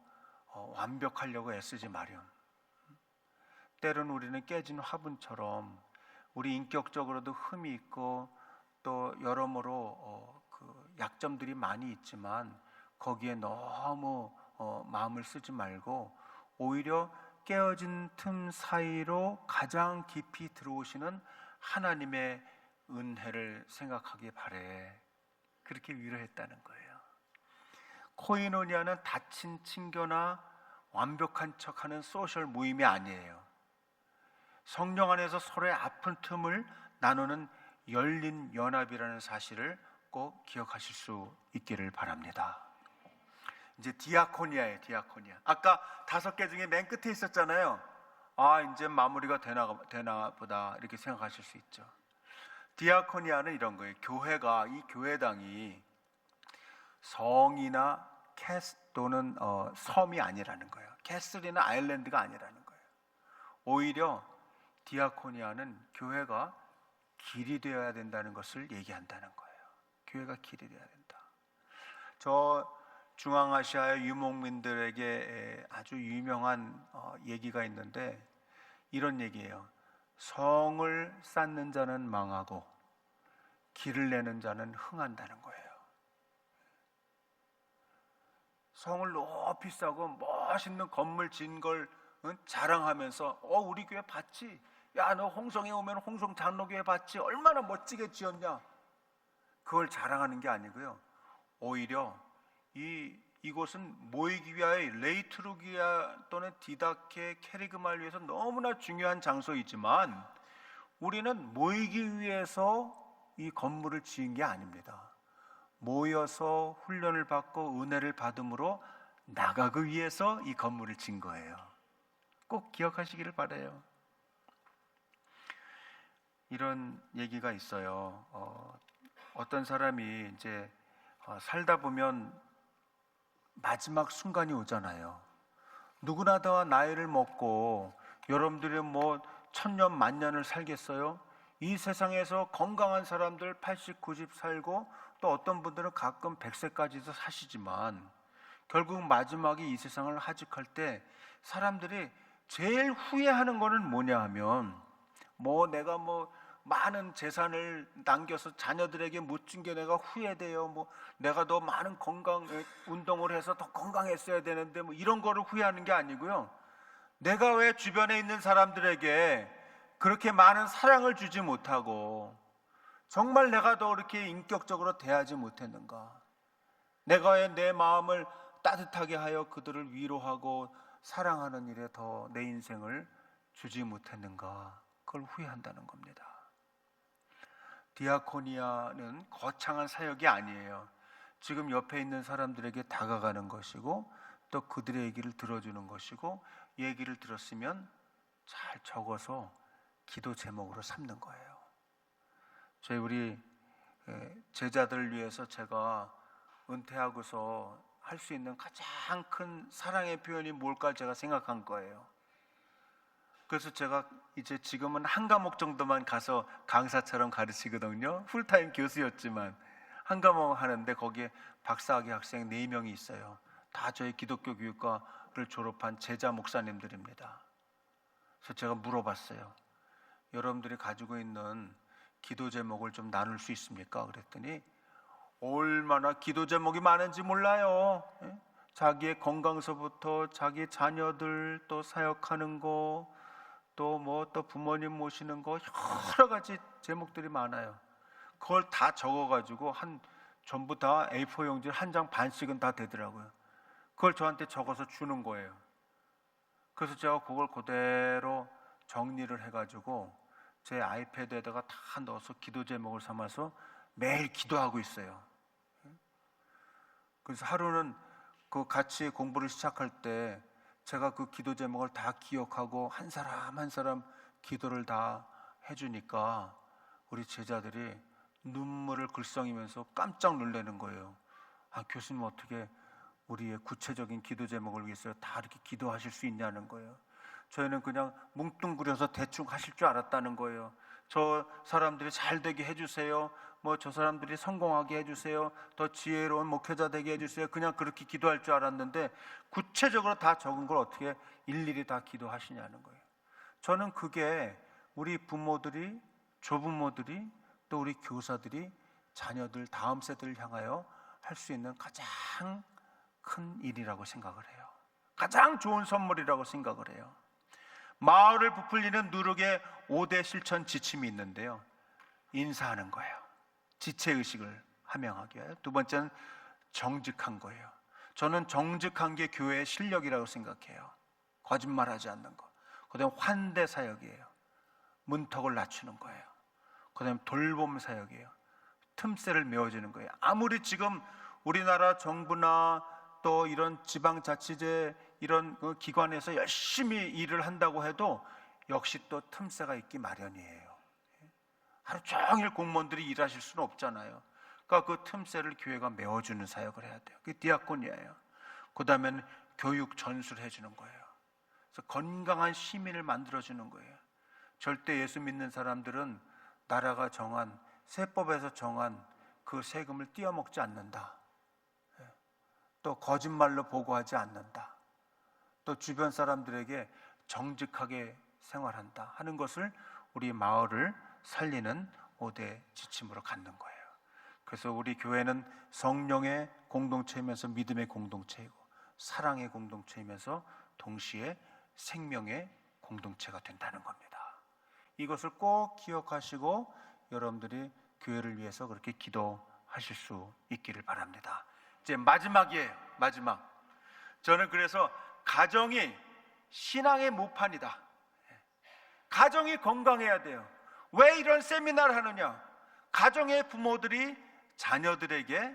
완벽하려고 애쓰지 마렴. 때로는 우리는 깨진 화분처럼 우리 인격적으로도 흠이 있고 또 여러모로 그 약점들이 많이 있지만 거기에 너무 마음을 쓰지 말고 오히려 깨어진 틈 사이로 가장 깊이 들어오시는 하나님의 은혜를 생각하기 바래. 그렇게 위로했다는 거예요. 코이노니아는 다친 친교나 완벽한 척하는 소셜 모임이 아니에요. 성령 안에서 서로의 아픈 틈을 나누는 열린 연합이라는 사실을 꼭 기억하실 수 있기를 바랍니다. 이제 디아코니아예요. 디아코니아. 아까 5개 중에 맨 끝에 있었잖아요. 아, 이제 마무리가 되나 보다 이렇게 생각하실 수 있죠. 디아코니아는 이런 거예요. 교회가, 이 교회당이 성이나 또는 섬이 아니라는 거예요. 캐슬이나 아일랜드가 아니라는 거예요. 오히려 디아코니아는 교회가 길이 되어야 된다는 것을 얘기한다는 거예요. 교회가 길이 되어야 된다. 저 중앙아시아의 유목민들에게 아주 유명한 얘기가 있는데 이런 얘기예요. 성을 쌓는 자는 망하고 길을 내는 자는 흥한다는 거예요. 성을 높이 쌓고 멋있는 건물 진 걸 자랑하면서 우리 교회 봤지? 야, 너 홍성에 오면 홍성 장로교회 봤지? 얼마나 멋지게 지었냐? 그걸 자랑하는 게 아니고요. 오히려 이곳은 모이기 위하여 레이트루기아 또는 디다케 케리그마를 위해서 너무나 중요한 장소이지만 우리는 모이기 위해서 이 건물을 지은 게 아닙니다. 모여서 훈련을 받고 은혜를 받음으로 나가기 위해서 이 건물을 지은 거예요. 꼭 기억하시기를 바라요. 이런 얘기가 있어요. 어떤 사람이 이제 살다 보면 마지막 순간이 오잖아요. 누구나 다 나이를 먹고 여러분들이 뭐 천년 만년을 살겠어요? 이 세상에서 건강한 사람들 80, 90 살고 또 어떤 분들은 가끔 100세까지도 사시지만 결국 마지막에 이 세상을 하직할 때 사람들이 제일 후회하는 거는 뭐냐 하면 내가 많은 재산을 남겨서 자녀들에게 못 준 게 내가 후회돼요. 내가 더 많은 운동을 해서 더 건강했어야 되는데 이런 거를 후회하는 게 아니고요. 내가 왜 주변에 있는 사람들에게 그렇게 많은 사랑을 주지 못하고 정말 내가 더 그렇게 인격적으로 대하지 못했는가? 내가 왜 내 마음을 따뜻하게 하여 그들을 위로하고 사랑하는 일에 더 내 인생을 주지 못했는가? 그걸 후회한다는 겁니다. 디아코니아는 거창한 사역이 아니에요. 지금 옆에 있는 사람들에게 다가가는 것이고 또 그들의 얘기를 들어주는 것이고 얘기를 들었으면 잘 적어서 기도 제목으로 삼는 거예요. 저희 우리 제자들을 위해서 제가 은퇴하고서 할 수 있는 가장 큰 사랑의 표현이 뭘까 제가 생각한 거예요. 그래서 제가 이제 지금은 한 과목 정도만 가서 강사처럼 가르치거든요. 풀타임 교수였지만 한 과목 하는데 거기에 박사학위 학생 4명이 있어요. 다 저희 기독교 교육과를 졸업한 제자 목사님들입니다. 그래서 제가 물어봤어요. 여러분들이 가지고 있는 기도 제목을 좀 나눌 수 있습니까? 그랬더니 얼마나 기도 제목이 많은지 몰라요. 자기의 건강서부터 자기 자녀들 또 사역하는 거 또 부모님 모시는 거 여러 가지 제목들이 많아요. 그걸 다 적어가지고 전부 다 A4 용지 한 장 반씩은 다 되더라고요. 그걸 저한테 적어서 주는 거예요. 그래서 제가 그걸 그대로 정리를 해가지고 제 아이패드에다가 다 넣어서 기도 제목을 삼아서 매일 기도하고 있어요. 그래서 하루는 그 같이 공부를 시작할 때 제가 그 기도 제목을 다 기억하고 한 사람 한 사람 기도를 다 해주니까 우리 제자들이 눈물을 글썽이면서 깜짝 놀라는 거예요. 교수님 어떻게 우리의 구체적인 기도 제목을 위해서 다 이렇게 기도하실 수 있냐는 거예요. 저희는 그냥 뭉뚱그려서 대충 하실 줄 알았다는 거예요. 저 사람들이 잘 되게 해주세요. 저 사람들이 성공하게 해주세요. 더 지혜로운 목회자 되게 해주세요. 그냥 그렇게 기도할 줄 알았는데 구체적으로 다 적은 걸 어떻게 일일이 다 기도하시냐는 거예요. 저는 그게 우리 부모들이, 조부모들이 또 우리 교사들이 자녀들, 다음 세대를 향하여 할 수 있는 가장 큰 일이라고 생각을 해요. 가장 좋은 선물이라고 생각을 해요. 마을을 부풀리는 누룩의 5대 실천 지침이 있는데요. 인사하는 거예요. 지체의식을 함양하기 위하여. 두 번째는 정직한 거예요. 저는 정직한 게 교회의 실력이라고 생각해요. 거짓말하지 않는 거. 그 다음에 환대 사역이에요. 문턱을 낮추는 거예요. 그 다음에 돌봄 사역이에요. 틈새를 메워주는 거예요. 아무리 지금 우리나라 정부나 또 이런 지방자치제 이런 기관에서 열심히 일을 한다고 해도 역시 또 틈새가 있기 마련이에요. 하루 종일 공무원들이 일하실 수는 없잖아요. 그러니까 그 틈새를 교회가 메워주는 사역을 해야 돼요. 그게 디아코니아예요. 그 다음에는 교육 전수를 해주는 거예요. 그래서 건강한 시민을 만들어주는 거예요. 절대 예수 믿는 사람들은 나라가 정한 세법에서 정한 그 세금을 띄어먹지 않는다. 또 거짓말로 보고하지 않는다. 또 주변 사람들에게 정직하게 생활한다 하는 것을 우리 마을을 살리는 5대 지침으로 갖는 거예요. 그래서 우리 교회는 성령의 공동체이면서 믿음의 공동체이고 사랑의 공동체이면서 동시에 생명의 공동체가 된다는 겁니다. 이것을 꼭 기억하시고 여러분들이 교회를 위해서 그렇게 기도 하실 수 있기를 바랍니다. 이제 마지막이에요. 마지막. 저는 그래서 가정이 신앙의 모판이다. 가정이 건강해야 돼요. 왜 이런 세미나를 하느냐? 가정의 부모들이 자녀들에게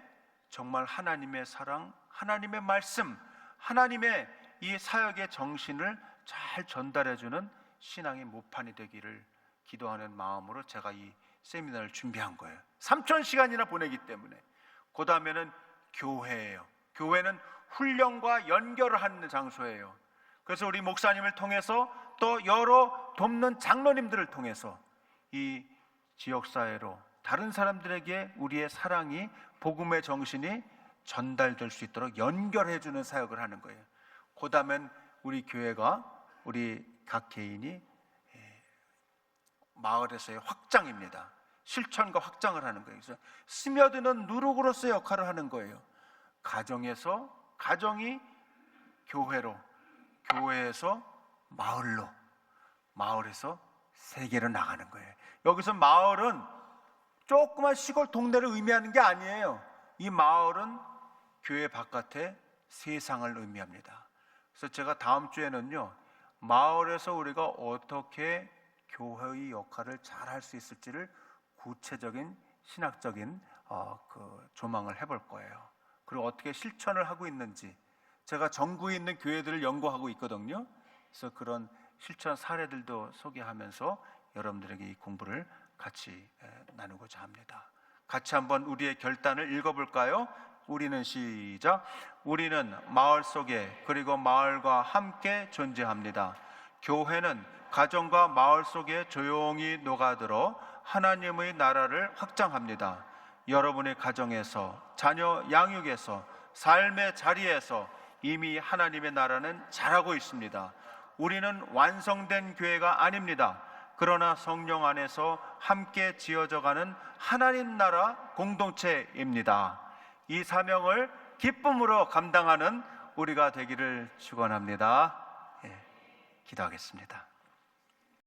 정말 하나님의 사랑, 하나님의 말씀, 하나님의 이 사역의 정신을 잘 전달해주는 신앙의 모판이 되기를 기도하는 마음으로 제가 이 세미나를 준비한 거예요. 3,000시간이나 보내기 때문에. 그 다음에는 교회예요. 교회는 훈련과 연결을 하는 장소예요. 그래서 우리 목사님을 통해서 또 여러 돕는 장로님들을 통해서 이 지역사회로 다른 사람들에게 우리의 사랑이, 복음의 정신이 전달될 수 있도록 연결해주는 사역을 하는 거예요. 그 다음엔 우리 교회가, 우리 각 개인이 마을에서의 확장입니다. 실천과 확장을 하는 거예요. 그래서 스며드는 누룩으로서의 역할을 하는 거예요. 가정에서, 가정이 교회로, 교회에서 마을로, 마을에서 세계로 나가는 거예요. 여기서 마을은 조그만 시골 동네를 의미하는 게 아니에요. 이 마을은 교회 바깥의 세상을 의미합니다. 그래서 제가 다음 주에는요, 마을에서 우리가 어떻게 교회의 역할을 잘 할 수 있을지를 구체적인 신학적인 조망을 해볼 거예요. 그리고 어떻게 실천을 하고 있는지, 제가 전국에 있는 교회들을 연구하고 있거든요. 그래서 그런 실천 사례들도 소개하면서 여러분들에게 이 공부를 같이 나누고자 합니다. 같이 한번 우리의 결단을 읽어볼까요? 우리는 시작. 우리는 마을 속에 그리고 마을과 함께 존재합니다. 교회는 가정과 마을 속에 조용히 녹아들어 하나님의 나라를 확장합니다. 여러분의 가정에서, 자녀 양육에서, 삶의 자리에서 이미 하나님의 나라는 자라고 있습니다. 우리는 완성된 교회가 아닙니다. 그러나 성령 안에서 함께 지어져가는 하나님 나라 공동체입니다. 이 사명을 기쁨으로 감당하는 우리가 되기를 축원합니다. 기도하겠습니다.